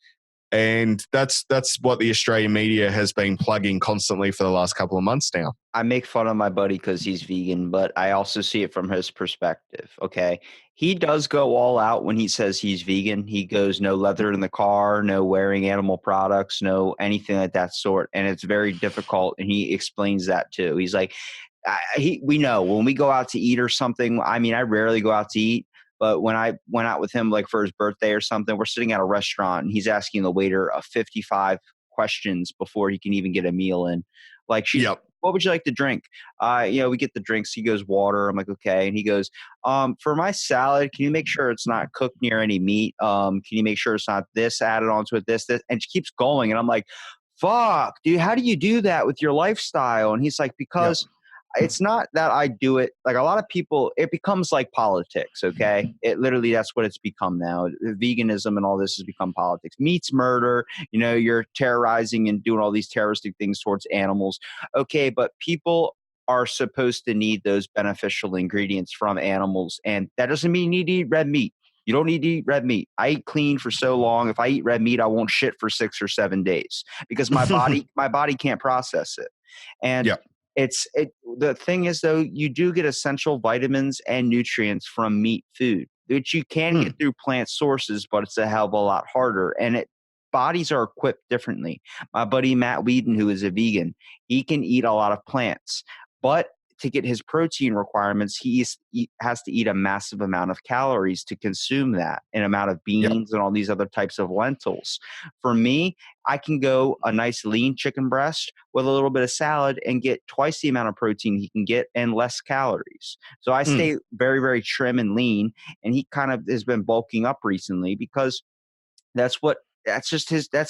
And that's what the Australian media has been plugging constantly for the last couple of months now. I make fun of my buddy because he's vegan, but I also see it from his perspective. Okay. He does go all out when he says he's vegan. He goes no leather in the car, no wearing animal products, no anything like that sort. And it's very difficult. And he explains that too. He's like, we know when we go out to eat or something. I mean, I rarely go out to eat. But when I went out with him, like for his birthday or something, we're sitting at a restaurant and he's asking the waiter 55 questions before he can even get a meal in. Like, what would you like to drink? We get the drinks. He goes, water. I'm like, okay. And he goes, for my salad, can you make sure it's not cooked near any meat? Can you make sure it's not this added onto it, this, and she keeps going. And I'm like, fuck, dude, how do you do that with your lifestyle? And he's like, because it's not that I do it. Like a lot of people, it becomes like politics. Okay. It literally, that's what it's become now. Veganism and all this has become politics. Meat's murder. You're terrorizing and doing all these terroristic things towards animals. Okay. But people are supposed to need those beneficial ingredients from animals. And that doesn't mean you need to eat red meat. You don't need to eat red meat. I eat clean for so long. If I eat red meat, I won't shit for 6 or 7 days because my body can't process it. And the thing is though, you do get essential vitamins and nutrients from meat food, which you can get through plant sources, but it's a hell of a lot harder. And bodies are equipped differently. My buddy Matt Whedon, who is a vegan, he can eat a lot of plants, But to get his protein requirements, has to eat a massive amount of calories to consume that, an amount of Yep. beans and all these other types of lentils. For me, I can go a nice lean chicken breast with a little bit of salad and get twice the amount of protein he can get and less calories. So I Mm. stay very, very trim and lean. And he kind of has been bulking up recently because that's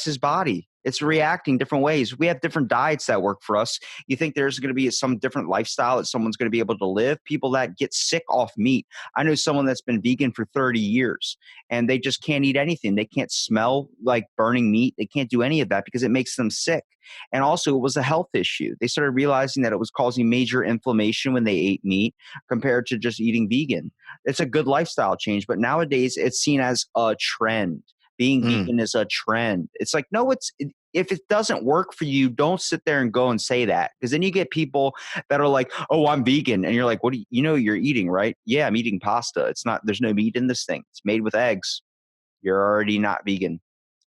his body. It's reacting different ways. We have different diets that work for us. You think there's going to be some different lifestyle that someone's going to be able to live? People that get sick off meat. I know someone that's been vegan for 30 years and they just can't eat anything. They can't smell like burning meat. They can't do any of that because it makes them sick. And also, it was a health issue. They started realizing that it was causing major inflammation when they ate meat compared to just eating vegan. It's a good lifestyle change, but nowadays it's seen as a trend. Being vegan is a trend. It's like, no, if it doesn't work for you, don't sit there and go and say that. Because then you get people that are like, oh, I'm vegan. And you're like, what do you know you're eating, right? Yeah, I'm eating pasta. There's no meat in this thing. It's made with eggs. You're already not vegan.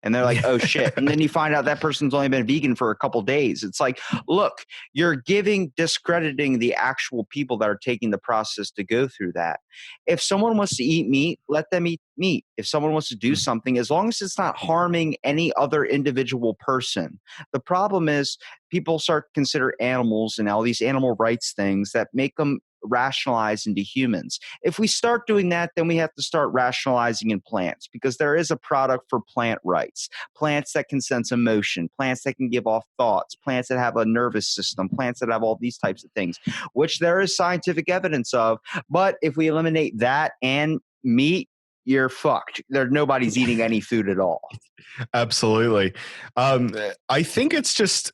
And they're like, oh shit. And then you find out that person's only been vegan for a couple days. It's like, look, you're discrediting the actual people that are taking the process to go through that. If someone wants to eat meat, let them eat meat. If someone wants to do something, as long as it's not harming any other individual person. The problem is people start to consider animals and all these animal rights things that make them rationalize into humans. If we start doing that, then we have to start rationalizing in plants because there is a product for plant rights. Plants that can sense emotion, plants that can give off thoughts, plants that have a nervous system, plants that have all these types of things, which there is scientific evidence of. But if we eliminate that and meat, you're fucked. Nobody's eating any food at all. Absolutely. I think it's just...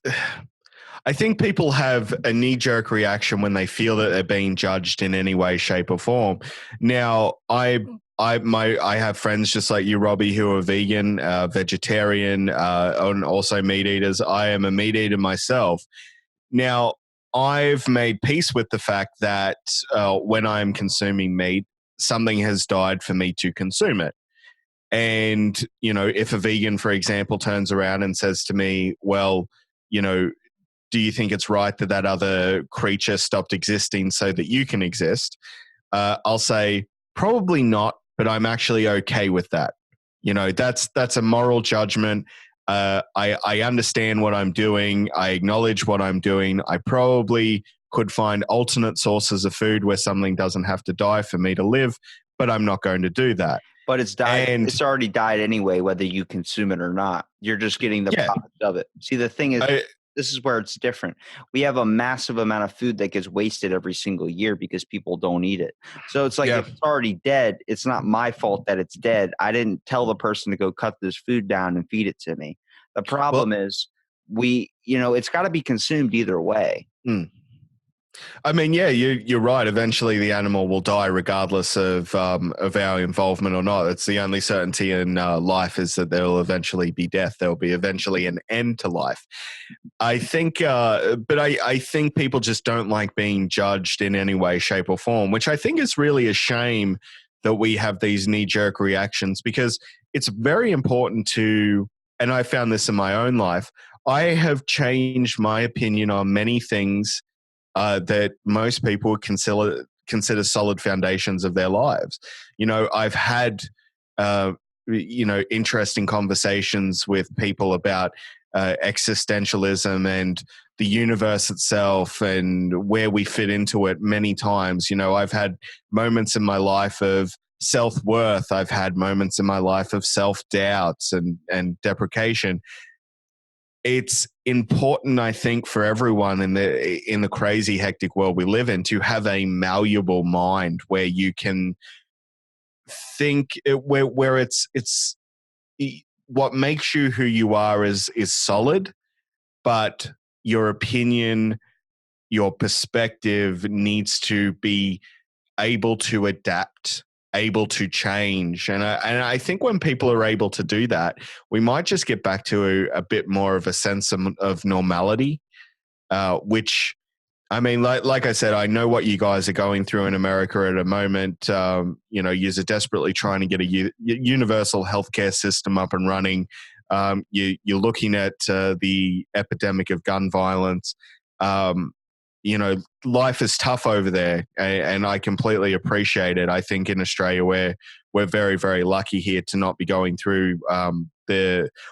I think people have a knee-jerk reaction when they feel that they're being judged in any way, shape, or form. Now, I have friends just like you, Robbie, who are vegan, vegetarian, and also meat eaters. I am a meat eater myself. Now, I've made peace with the fact that when I'm consuming meat, something has died for me to consume it. And, if a vegan, for example, turns around and says to me, well, do you think it's right that other creature stopped existing so that you can exist? I'll say probably not, but I'm actually okay with that. That's a moral judgment. I understand what I'm doing. I acknowledge what I'm doing. I probably could find alternate sources of food where something doesn't have to die for me to live, but I'm not going to do that. But it's died. It's already died anyway, whether you consume it or not. You're just getting the product of it. See, the thing is, this is where it's different. We have a massive amount of food that gets wasted every single year because people don't eat it. So it's like, if it's already dead, it's not my fault that it's dead. I didn't tell the person to go cut this food down and feed it to me. The problem is it's got to be consumed either way. I mean, yeah, you're right. Eventually, the animal will die, regardless of our involvement or not. It's the only certainty in life is that there will eventually be death. There will be eventually an end to life. I think, but I think people just don't like being judged in any way, shape, or form, which I think is really a shame that we have these knee-jerk reactions, because it's very important to, and I found this in my own life, I have changed my opinion on many things that most people consider solid foundations of their lives. I've had interesting conversations with people about existentialism and the universe itself and where we fit into it many times. I've had moments in my life of self-worth. I've had moments in my life of self-doubts and deprecation. It's important, I think, for everyone in the crazy, hectic world we live in to have a malleable mind where you can think, where it's what makes you who you are is solid, but your opinion, your perspective needs to be able to adapt, able to change. And I think when people are able to do that, we might just get back to a bit more of a sense of normality, which, I mean, like I said, I know what you guys are going through in America at a moment. You're desperately trying to get a universal healthcare system up and running. You're looking at the epidemic of gun violence. life is tough over there, and I completely appreciate it. I think in Australia we're very, very lucky here to not be going through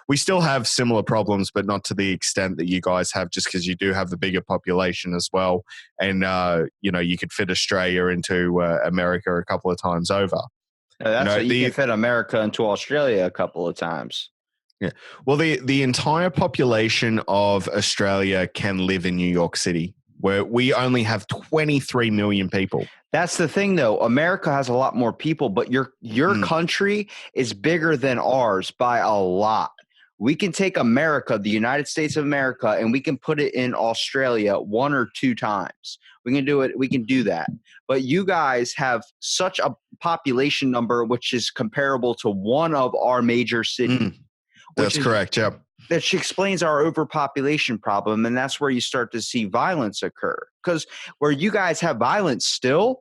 we still have similar problems, but not to the extent that you guys have, just because you do have the bigger population as well. And, you could fit Australia into America a couple of times over. You can fit America into Australia a couple of times. Yeah. Well, the entire population of Australia can live in New York City, where we only have 23 million people. That's the thing, though. America has a lot more people, but your country is bigger than ours by a lot. We can take America, the United States of America, and we can put it in Australia 1 or 2 times. We can do it. We can do that. But you guys have such a population number, which is comparable to one of our major cities. That's correct. Yeah. That explains our overpopulation problem, and that's where you start to see violence occur. Because where you guys have violence still,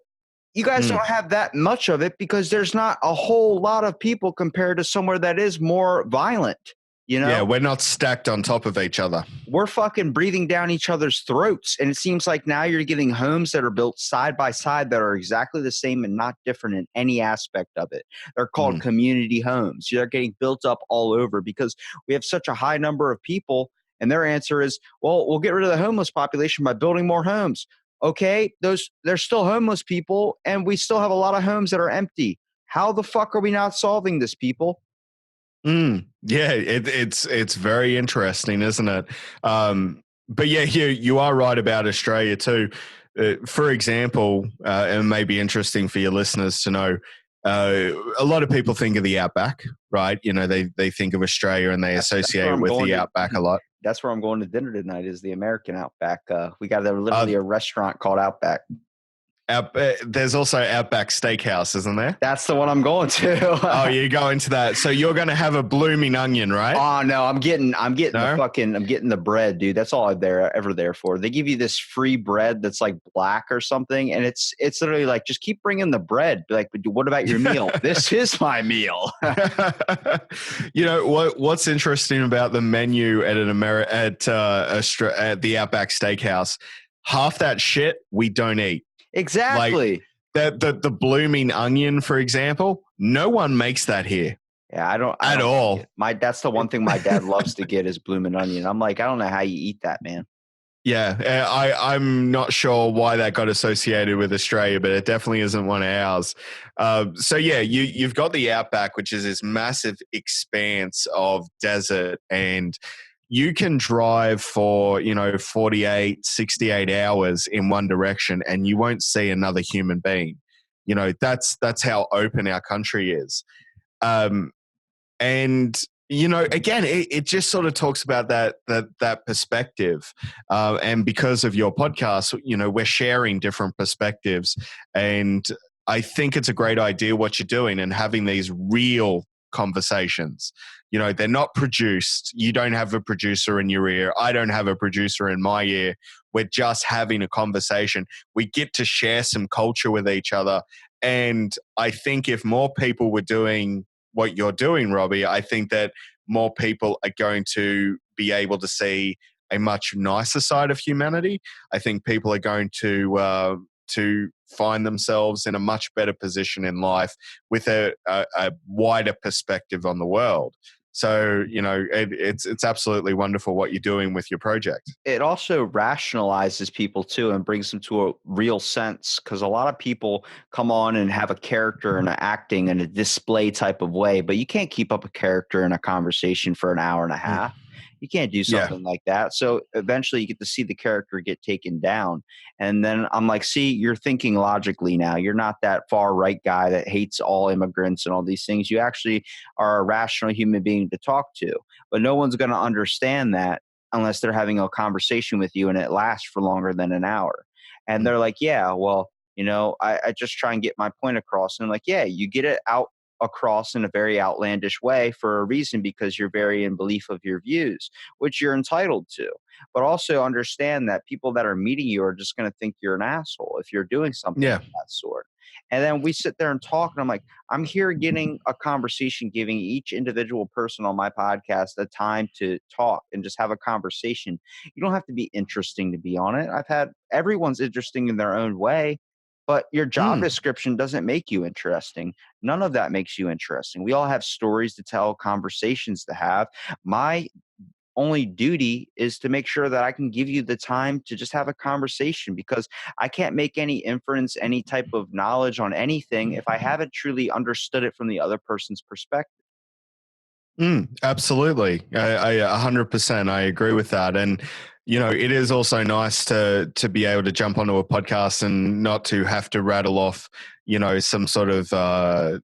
you guys don't have that much of it because there's not a whole lot of people compared to somewhere that is more violent. Yeah, we're not stacked on top of each other. We're fucking breathing down each other's throats. And it seems like now you're getting homes that are built side by side that are exactly the same and not different in any aspect of it. They're called community homes. They're getting built up all over because we have such a high number of people. And their answer is, well, we'll get rid of the homeless population by building more homes. Okay, there's still homeless people, and we still have a lot of homes that are empty. How the fuck are we not solving this, people? Yeah, it's very interesting, isn't it? But yeah, you are right about Australia too. For example, it may be interesting for your listeners to know, a lot of people think of the outback, right? They think of Australia and they associate it with the outback a lot. That's where I'm going to dinner tonight, is the American Outback. We got literally a restaurant called Outback. There's also Outback Steakhouse, isn't there? That's the one I'm going to. Oh, you're going to that. So you're going to have a blooming onion, right? Oh no, I'm getting the bread, dude. That's all I'm ever there for. They give you this free bread that's like black or something, and it's literally like, just keep bringing the bread. Be like, but what about your meal? This is my meal. What's interesting about the menu at at the Outback Steakhouse? Half that shit we don't eat. Exactly. Like the blooming onion, for example, no one makes that here. Yeah, I don't at all. That's the one thing my dad loves to get is blooming onion. I'm like, I don't know how you eat that, man. Yeah, I'm not sure why that got associated with Australia, but it definitely isn't one of ours. So yeah, you've got the Outback, which is this massive expanse of desert, and you can drive for, 48, 68 hours in one direction and you won't see another human being. That's how open our country is. And, again, it just sort of talks about that perspective. And because of your podcast, we're sharing different perspectives. And I think it's a great idea what you're doing and having these real conversations. They're not produced. You don't have a producer in your ear. I don't have a producer in my ear. We're just having a conversation. We get to share some culture with each other. And I think if more people were doing what you're doing, Robbie, I think that more people are going to be able to see a much nicer side of humanity. I think people are going to find themselves in a much better position in life with a wider perspective on the world. So, it's absolutely wonderful what you're doing with your project. It also rationalizes people too and brings them to a real sense, because a lot of people come on and have a character and acting in a display type of way, but you can't keep up a character in a conversation for an hour and a half. You can't do something like that. So eventually you get to see the character get taken down. And then I'm like, see, you're thinking logically now. You're not that far right guy that hates all immigrants and all these things. You actually are a rational human being to talk to. But no one's going to understand that unless they're having a conversation with you and it lasts for longer than an hour. And they're like, yeah, well, I just try and get my point across. And I'm like, yeah, you get it out across in a very outlandish way for a reason, because you're very in belief of your views, which you're entitled to. But also understand that people that are meeting you are just going to think you're an asshole if you're doing something of that sort. And then we sit there and talk, and I'm like, I'm here getting a conversation, giving each individual person on my podcast a time to talk and just have a conversation. You don't have to be interesting to be on it. Everyone's interesting in their own way, but your job description doesn't make you interesting. None of that makes you interesting. We all have stories to tell, conversations to have. My only duty is to make sure that I can give you the time to just have a conversation, because I can't make any inference, any type of knowledge on anything if I haven't truly understood it from the other person's perspective. Absolutely. I 100%. I agree with that. And, it is also nice to be able to jump onto a podcast and not to have to rattle off, some sort of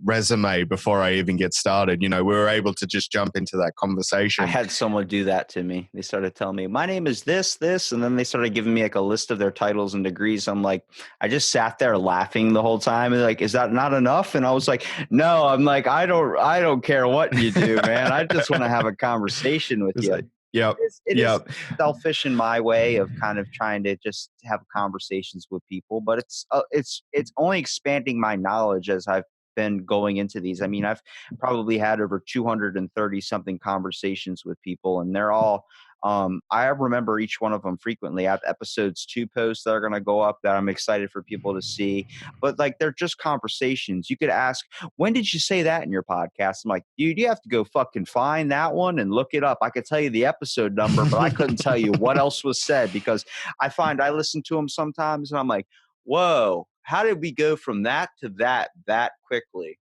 resume before I even get started. We were able to just jump into that conversation. I had someone do that to me. They started telling me, my name is this, and then they started giving me like a list of their titles and degrees. I'm like, I just sat there laughing the whole time. And like, is that not enough? And I was like, no, I'm like, I don't care what you do, man. I just want to have a conversation with you. Like, yep. It is selfish in my way of kind of trying to just have conversations with people, but it's only expanding my knowledge as I've been going into these. I mean, I've probably had over 230 something conversations with people, and they're all, I remember each one of them frequently. I have episodes 2 posts that are going to go up that I'm excited for people to see, but like, they're just conversations. You could ask, when did you say that in your podcast? I'm like, dude, you have to go fucking find that one and look it up. I could tell you the episode number, but I couldn't tell you what else was said, because I find I listen to them sometimes and I'm like, whoa, how did we go from that to that quickly?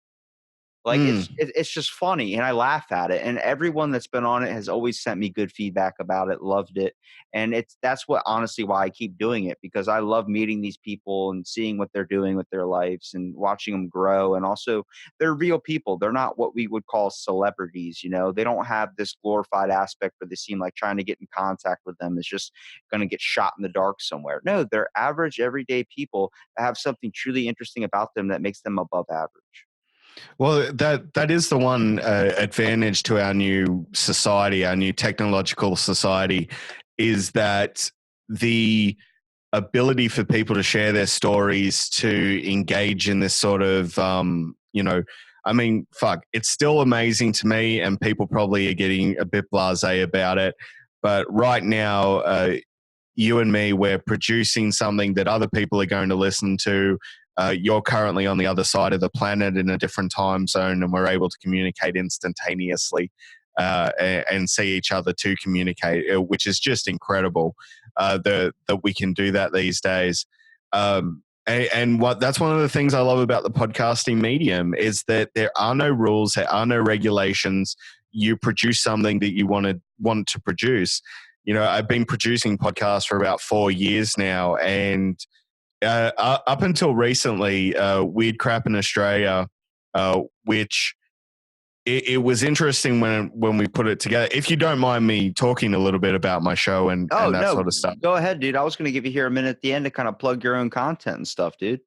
Like, it's just funny, and I laugh at it. And everyone that's been on it has always sent me good feedback about it, loved it. And that's what, honestly, why I keep doing it, because I love meeting these people and seeing what they're doing with their lives and watching them grow. And also, they're real people. They're not what we would call celebrities. They don't have this glorified aspect where they seem like trying to get in contact with them is just going to get shot in the dark somewhere. No, they're average, everyday people that have something truly interesting about them that makes them above average. Well, that is the one advantage to our new society, our new technological society, is that the ability for people to share their stories, to engage in this sort of, I mean, fuck, it's still amazing to me, and people probably are getting a bit blasé about it. But right now, you and me, we're producing something that other people are going to listen to. You're currently on the other side of the planet in a different time zone, and we're able to communicate instantaneously and see each other to communicate, which is just incredible that we can do that these days. And that's one of the things I love about the podcasting medium, is that there are no rules, there are no regulations. You produce something that you want to produce. I've been producing podcasts for about 4 years now, and up until recently, Weird Crap in Australia, which it was interesting when we put it together. If you don't mind me talking a little bit about my show and that sort of stuff. Go ahead, dude. I was going to give you here a minute at the end to kind of plug your own content and stuff, dude.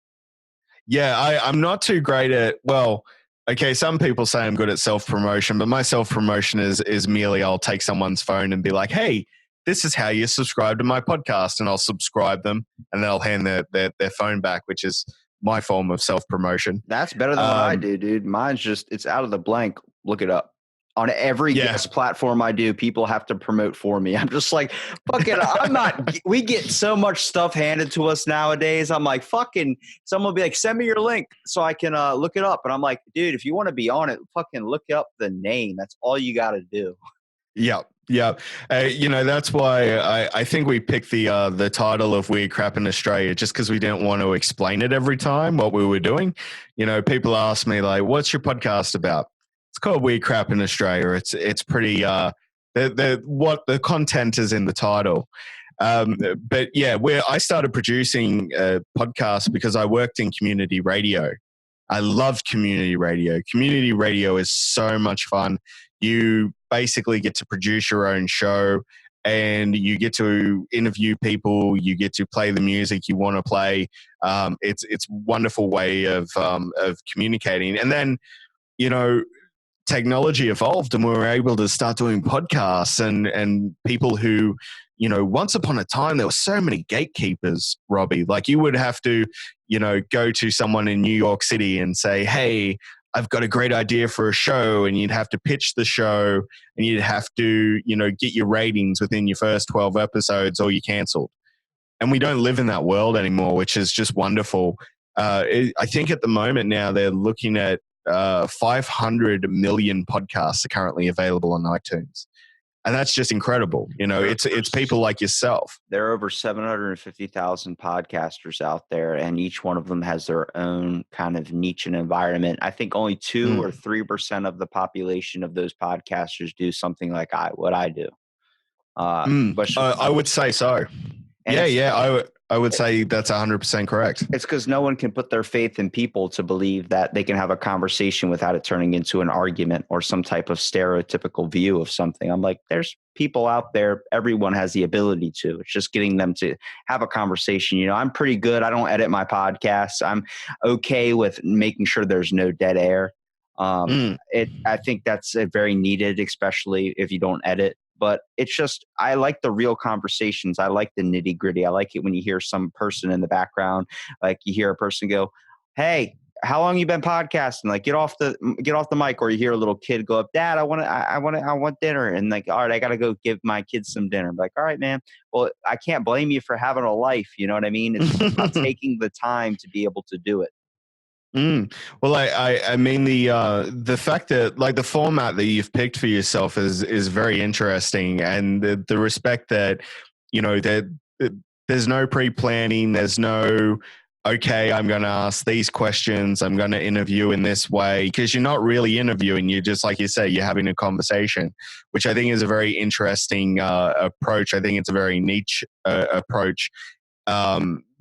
Yeah, I'm not too great at, okay, some people say I'm good at self-promotion, but my self-promotion is merely I'll take someone's phone and be like, hey, this is how you subscribe to my podcast, and I'll subscribe them, and then I'll hand their phone back, which is my form of self-promotion. That's better than what I do, dude. Mine's just, it's out of the blank. Look it up. On every guest platform I do, people have to promote for me. I'm just like, fuck it. We get so much stuff handed to us nowadays. I'm like, fucking, someone will be like, send me your link so I can look it up. And I'm like, dude, if you want to be on it, fucking look up the name. That's all you got to do. Yeah. That's why I think we picked the title of Weird Crap in Australia, just because we didn't want to explain it every time what we were doing. People ask me like, what's your podcast about? It's called Weird Crap in Australia. It's pretty, what the content is in the title. But yeah, I started producing podcasts because I worked in community radio. I loved community radio. Community radio is so much fun. You basically get to produce your own show, and you get to interview people. You get to play the music you want to play. It's a wonderful way of communicating. And then, technology evolved, and we were able to start doing podcasts, and people who, once upon a time, there were so many gatekeepers, Robbie. Like, you would have to, go to someone in New York City and say, hey, I've got a great idea for a show, and you'd have to pitch the show, and you'd have to, get your ratings within your first 12 episodes or you cancelled. And we don't live in that world anymore, which is just wonderful. I think at the moment now they're looking at 500 million podcasts are currently available on iTunes. And that's just incredible. It's people like yourself. There are over 750,000 podcasters out there, and each one of them has their own kind of niche and environment. I think only 2 or 3% of the population of those podcasters do something like what I do. I would say so. I would say that's 100% correct. It's because no one can put their faith in people to believe that they can have a conversation without it turning into an argument or some type of stereotypical view of something. I'm like, there's people out there. Everyone has the ability to. It's just getting them to have a conversation. I'm pretty good. I don't edit my podcasts. I'm okay with making sure there's no dead air. I think that's very needed, especially if you don't edit. But it's just, I like the real conversations. I like the nitty gritty. I like it when you hear some person in the background, like you hear a person go, hey, how long you been podcasting? Like get off the mic. Or you hear a little kid go up, Dad, I want dinner. And like, all right, I got to go give my kids some dinner. I'm like, all right, man. Well, I can't blame you for having a life. You know what I mean? It's about taking the time to be able to do it. Well, I mean the fact that like the format that you've picked for yourself is very interesting, and the respect that that there's no pre-planning, there's no okay, I'm going to ask these questions, I'm going to interview in this way, because you're not really interviewing, you're just like you say, you're having a conversation, which I think is a very interesting approach. I think it's a very niche approach,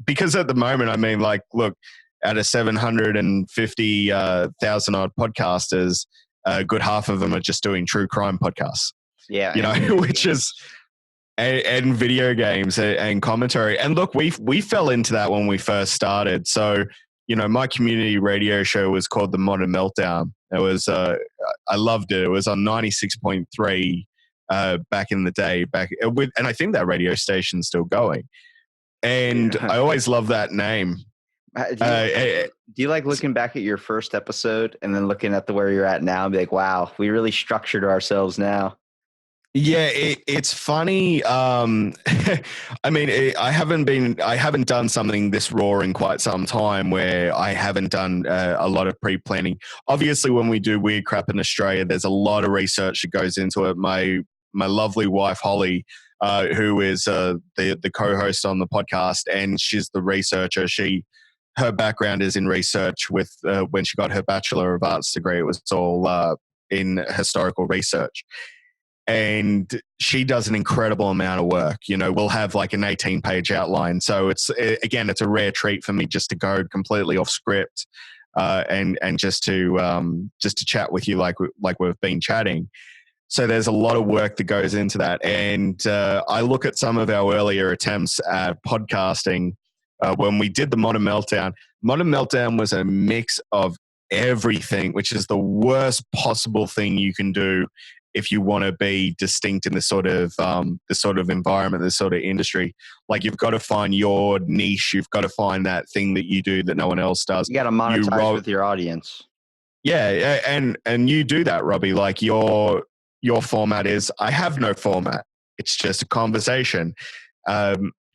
because at the moment, I mean, like, look. Out of 750,000 odd podcasters, a good half of them are just doing true crime podcasts. Yeah, which is and video games and commentary. And look, we fell into that when we first started. So my community radio show was called The Modern Meltdown. It was I loved it. It was on 96.3 back in the day. And I think that radio station's still going. And I always love that name. Do you like looking back at your first episode and then looking at where you're at now and be like, wow, we really structured ourselves now? Yeah, it's funny. I mean, I haven't done something this raw in quite some time where I haven't done a lot of pre-planning. Obviously, when we do Weird Crap in Australia, there's a lot of research that goes into it. My lovely wife, Holly, who is the co-host on the podcast, and she's the researcher. Her background is in research with when she got her Bachelor of Arts degree, it was all in historical research. And she does an incredible amount of work. We'll have like an 18-page outline. So it's a rare treat for me just to go completely off script and just to chat with you like we've been chatting. So there's a lot of work that goes into that. And I look at some of our earlier attempts at podcasting. When we did the Modern Meltdown was a mix of everything, which is the worst possible thing you can do if you want to be distinct in this sort of environment, this sort of industry. Like, you've got to find your niche. You've got to find that thing that you do that no one else does. You got to monetize with your audience. Yeah, and you do that, Robbie. Like, your format is, I have no format. It's just a conversation.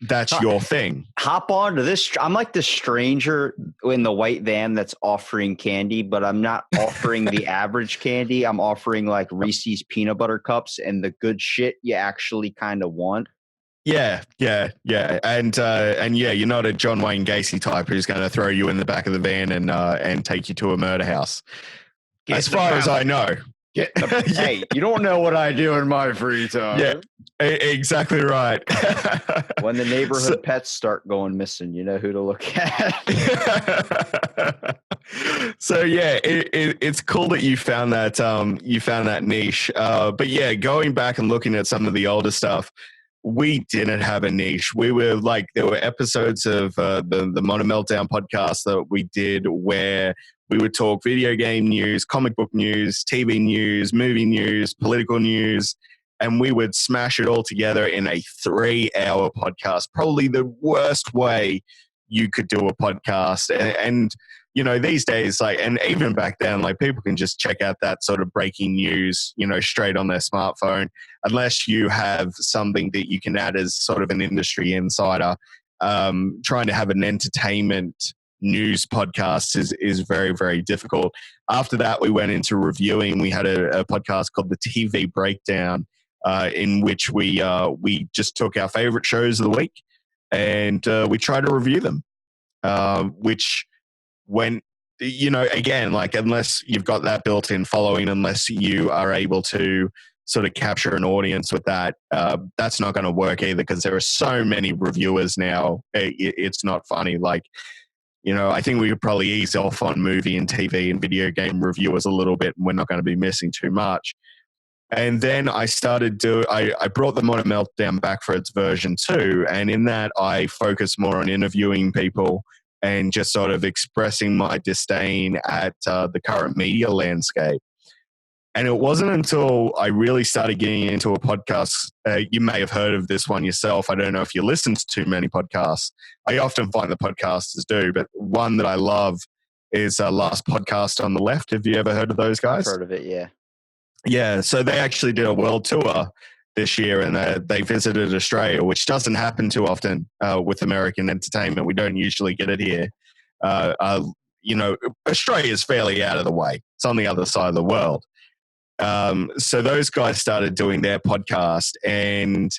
That's your thing. Hop on to this. I'm like the stranger in the white van that's offering candy, but I'm not offering the average candy. I'm offering like Reese's peanut butter cups and the good shit you actually kind of want. Yeah. And yeah, you're not a John Wayne Gacy type who's going to throw you in the back of the van and take you to a murder house. As far as I know. Hey, you don't know what I do in my free time. Yeah, exactly right. When the neighborhood pets start going missing, you know who to look at. So yeah, it's cool that you found that niche. But yeah, going back and looking at some of the older stuff, we didn't have a niche. We were like, there were episodes of the Modern Meltdown podcast that we did where we would talk video game news, comic book news, TV news, movie news, political news, and we would smash it all together in a 3-hour podcast. Probably the worst way you could do a podcast. And you know, these days, like, and even back then, like, people can just check out that sort of breaking news, you know, straight on their smartphone, unless you have something that you can add as sort of an industry insider. Trying to have an entertainment news podcast is very, very difficult. After that, we went into reviewing. We had a podcast called the TV Breakdown, in which we just took our favorite shows of the week and we tried to review them, which when, you know, again, like, unless you've got that built-in following, unless you are able to sort of capture an audience with that, that's not going to work either, because there are so many reviewers now. It's not funny. Like, you know, I think we could probably ease off on movie and TV and video game reviewers a little bit, and we're not going to be missing too much. And then I brought the Modern Meltdown back for its version 2. And in that, I focused more on interviewing people and just sort of expressing my disdain at the current media landscape. And it wasn't until I really started getting into a podcast, you may have heard of this one yourself. I don't know if you listen to too many podcasts. I often find the podcasters do, but one that I love is Last Podcast on the Left. Have you ever heard of those guys? I've heard of it, yeah. Yeah, so they actually did a world tour this year, and they visited Australia, which doesn't happen too often with American entertainment. We don't usually get it here. You know, Australia is fairly out of the way. It's on the other side of the world. So those guys started doing their podcast, and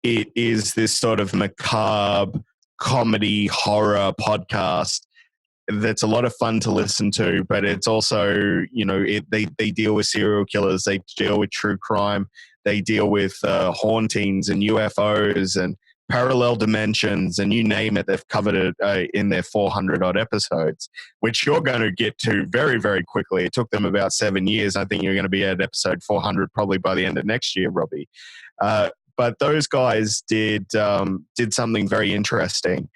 it is this sort of macabre comedy horror podcast that's a lot of fun to listen to, but it's also, you know, they deal with serial killers, they deal with true crime, they deal with hauntings and UFOs and parallel dimensions, and you name it, they've covered it in their 400 odd episodes, which you're going to get to very, very quickly. It took them about 7 years. I think you're going to be at episode 400 probably by the end of next year, Robbie. But those guys did something very interesting.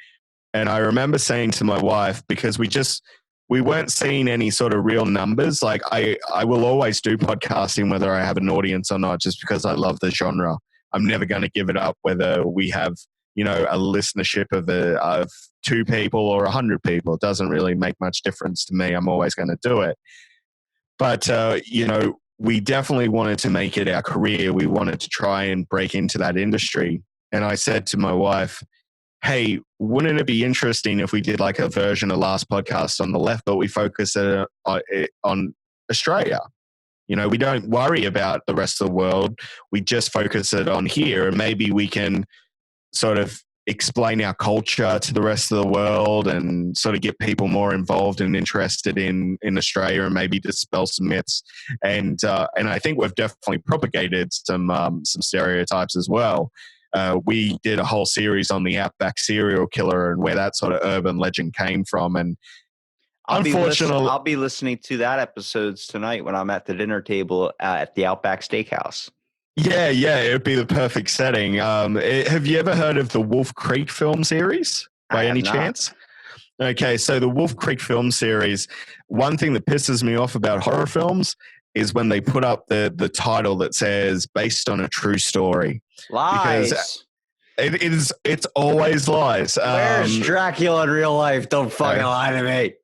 And I remember saying to my wife, because we weren't seeing any sort of real numbers. Like, I will always do podcasting whether I have an audience or not, just because I love the genre. I'm never going to give it up whether we have, you know, a listenership of 2 people or 100 people. It doesn't really make much difference to me. I'm always going to do it. But, you know, we definitely wanted to make it our career. We wanted to try and break into that industry. And I said to my wife, hey, wouldn't it be interesting if we did like a version of Last Podcast on the Left, but we focus it on Australia? You know, we don't worry about the rest of the world. We just focus it on here, and maybe we can sort of explain our culture to the rest of the world and sort of get people more involved and interested in Australia, and maybe dispel some myths. And I think we've definitely propagated some stereotypes as well. We did a whole series on the Outback serial killer and where that sort of urban legend came from. And unfortunately, I'll be listening to that episodes tonight when I'm at the dinner table at the Outback Steakhouse. Yeah, it would be the perfect setting. Have you ever heard of the Wolf Creek film series by any chance? Okay, so the Wolf Creek film series, one thing that pisses me off about horror films is when they put up the title that says based on a true story. Lies. Because it's always lies. Where's Dracula in real life? Don't fucking lie to me.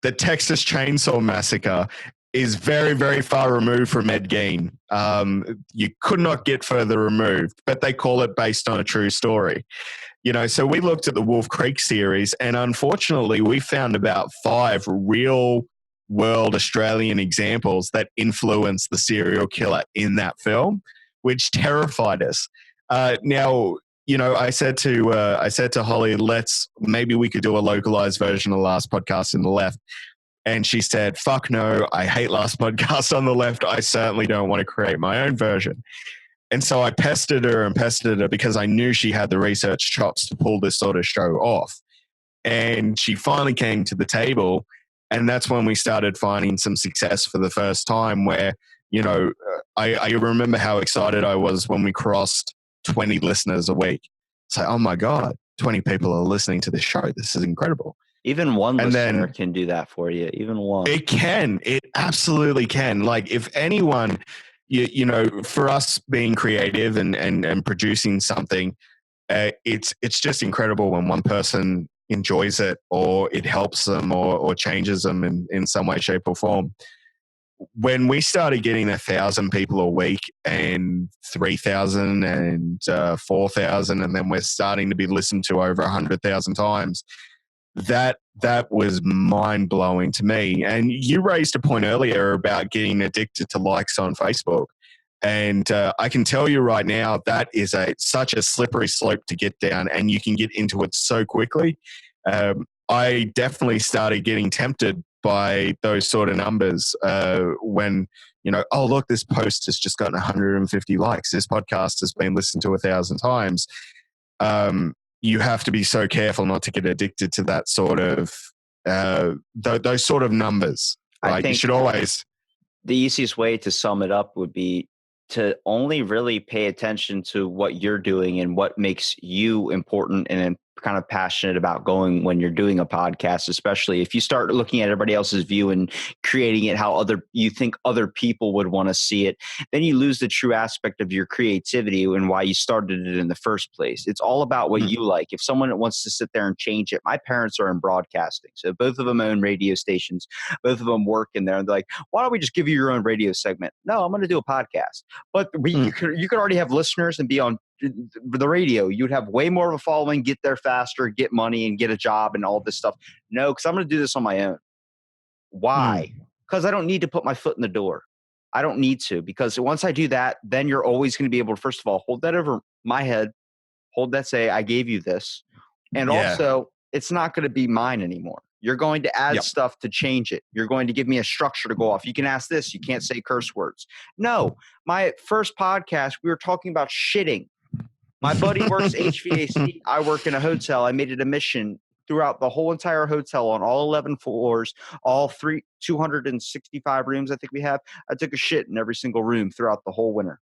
The Texas Chainsaw Massacre is very, very far removed from Ed Gein. You could not get further removed, but they call it based on a true story. You know, so we looked at the Wolf Creek series, and unfortunately we found about 5 real world Australian examples that influenced the serial killer in that film, which terrified us. Now, you know, I said to Holly, maybe we could do a localized version of Last Podcast on the Left. And she said, fuck no, I hate Last Podcast on the Left. I certainly don't want to create my own version. And so I pestered her because I knew she had the research chops to pull this sort of show off. And she finally came to the table, and that's when we started finding some success for the first time, where, you know, I remember how excited I was when we crossed 20 listeners a week. It's like, oh my God, 20 people are listening to this show. This is incredible. Even one listener can do that for you. Even one. It can. It absolutely can. Like, if anyone, you know, for us being creative and producing something, it's just incredible when one person, enjoys it, or it helps them, or changes them in some way, shape, or form. When we started getting 1,000 people a week, and 3,000 and 4,000, and then we're starting to be listened to over 100,000 times, that was mind blowing to me. And you raised a point earlier about getting addicted to likes on Facebook. And I can tell you right now, that is such a slippery slope to get down, and you can get into it so quickly. I definitely started getting tempted by those sort of numbers when, oh, look, this post has just gotten 150 likes. This podcast has been listened to 1,000 times. You have to be so careful not to get addicted to that sort of, those sort of numbers. Right? I think you should always. The easiest way to sum it up would be to only really pay attention to what you're doing and what makes you important and kind of passionate about going when you're doing a podcast, especially if you start looking at everybody else's view and creating it how you think other people would want to see it, then you lose the true aspect of your creativity and why you started it in the first place. It's all about what you like. If someone wants to sit there and change it, my parents are in broadcasting, so both of them own radio stations, both of them work in there, and they're like, why don't we just give you your own radio segment? No, I'm going to do a podcast. But you could already have listeners and be on the radio. You'd have way more of a following, get there faster, get money, and get a job and all this stuff. No, because I'm going to do this on my own. Why? Because I don't need to put my foot in the door. I don't need to, because once I do that, then you're always going to be able to, first of all, hold that over my head, say, I gave you this. And also, it's not going to be mine anymore. You're going to add stuff to change it. You're going to give me a structure to go off. You can ask this. You can't say curse words. No, my first podcast, we were talking about shitting. My buddy works HVAC. I work in a hotel. I made it a mission throughout the whole entire hotel on all 11 floors, all 265 rooms I think we have. I took a shit in every single room throughout the whole winter.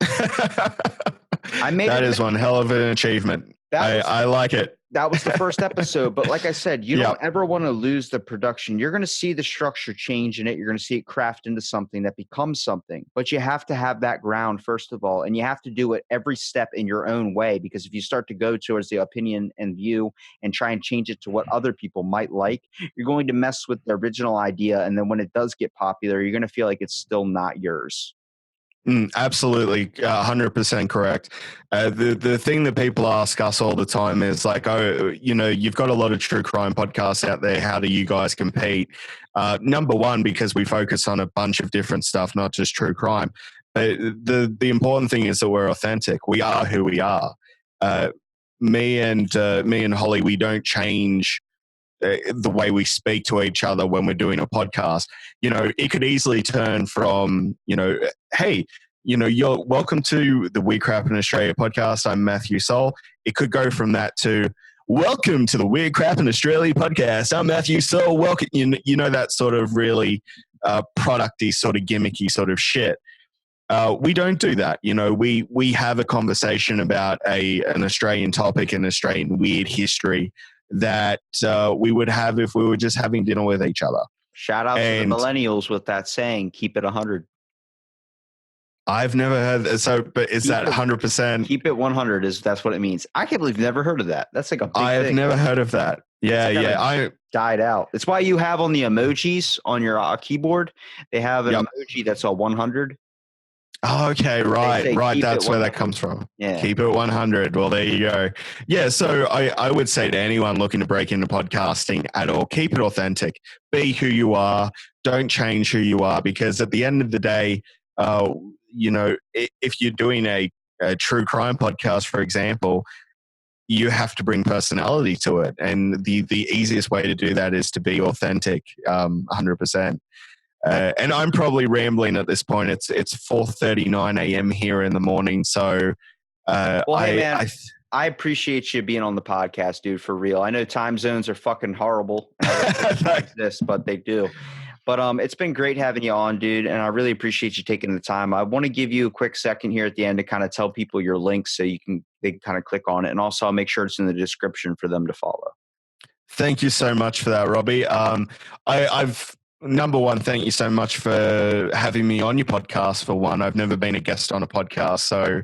That is one hell of an achievement. I like it. That was the first episode. But like I said, you don't ever want to lose the production. You're going to see the structure change in it. You're going to see it craft into something that becomes something. But you have to have that ground, first of all. And you have to do it every step in your own way. Because if you start to go towards the opinion and view and try and change it to what other people might like, you're going to mess with the original idea. And then when it does get popular, you're going to feel like it's still not yours. Absolutely, 100% correct. The thing that people ask us all the time is like, oh, you've got a lot of true crime podcasts out there. How do you guys compete? Number one, because we focus on a bunch of different stuff, not just true crime. But the important thing is that we're authentic. We are who we are. Me and Holly, we don't change the way we speak to each other when we're doing a podcast. It could easily turn from, hey, you're welcome to the Weird Crap in Australia podcast. I'm Matthew Soall. It could go from that to welcome to the Weird Crap in Australia podcast. I'm Matthew Soall. Welcome. That sort of really producty, sort of gimmicky sort of shit. We don't do that. We have a conversation about an Australian topic, an Australian weird history that we would have if we were just having dinner with each other. Shout out to the millennials with that saying, keep it 100. I've never heard that. So, but is that 100%? Keep it 100 that's what it means. I can't believe you've never heard of that. That's like a big thing. I have never heard of that. Yeah. I died out. It's why you have on the emojis on your keyboard, they have an emoji that's a 100. Oh, okay, right. That's where that comes from. Yeah. Keep it 100. Well, there you go. Yeah, so I would say to anyone looking to break into podcasting at all, keep it authentic. Be who you are. Don't change who you are, because at the end of the day, if you're doing a true crime podcast, for example, you have to bring personality to it. And the easiest way to do that is to be authentic, 100%. And I'm probably rambling at this point. It's 4:39 a.m. here in the morning. So, hey, man, I appreciate you being on the podcast, dude, for real. I know time zones are fucking horrible. But they do. But it's been great having you on, dude, and I really appreciate you taking the time. I want to give you a quick second here at the end to kind of tell people your links so they can kind of click on it, and also I'll make sure it's in the description for them to follow. Thank you so much for that, Robbie. I've Number one, thank you so much for having me on your podcast. For one, I've never been a guest on a podcast, so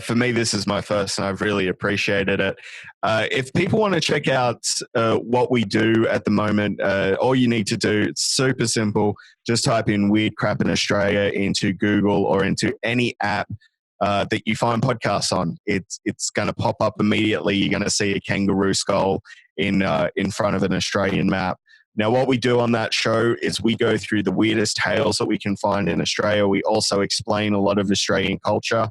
for me, this is my first, and I've really appreciated it. If people want to check out what we do at the moment, all you need to do, it's super simple. Just type in "Weird Crap in Australia" into Google or into any app that you find podcasts on. It's going to pop up immediately. You're going to see a kangaroo skull in front of an Australian map. Now, what we do on that show is we go through the weirdest tales that we can find in Australia. We also explain a lot of Australian culture.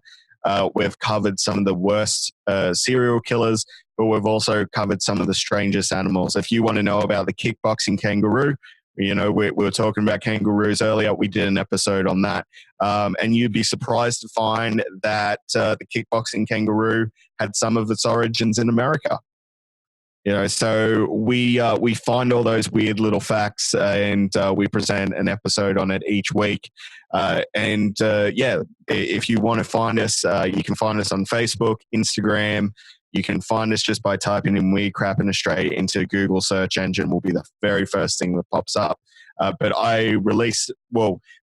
We've covered some of the worst serial killers, but we've also covered some of the strangest animals. If you want to know about the kickboxing kangaroo, we were talking about kangaroos earlier. We did an episode on that. And you'd be surprised to find that the kickboxing kangaroo had some of its origins in America. So we find all those weird little facts and we present an episode on it each week. If you want to find us, you can find us on Facebook, Instagram. You can find us just by typing in "Weird Crap in Australia" into Google search engine. Will be the very first thing that pops up. But me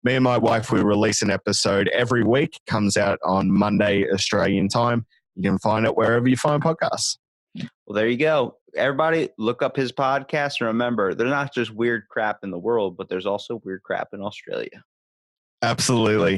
and my wife, we release an episode every week. Comes out on Monday, Australian time. You can find it wherever you find podcasts. Well, there you go. Everybody look up his podcast. And remember, there's not just weird crap in the world, but there's also weird crap in Australia. Absolutely.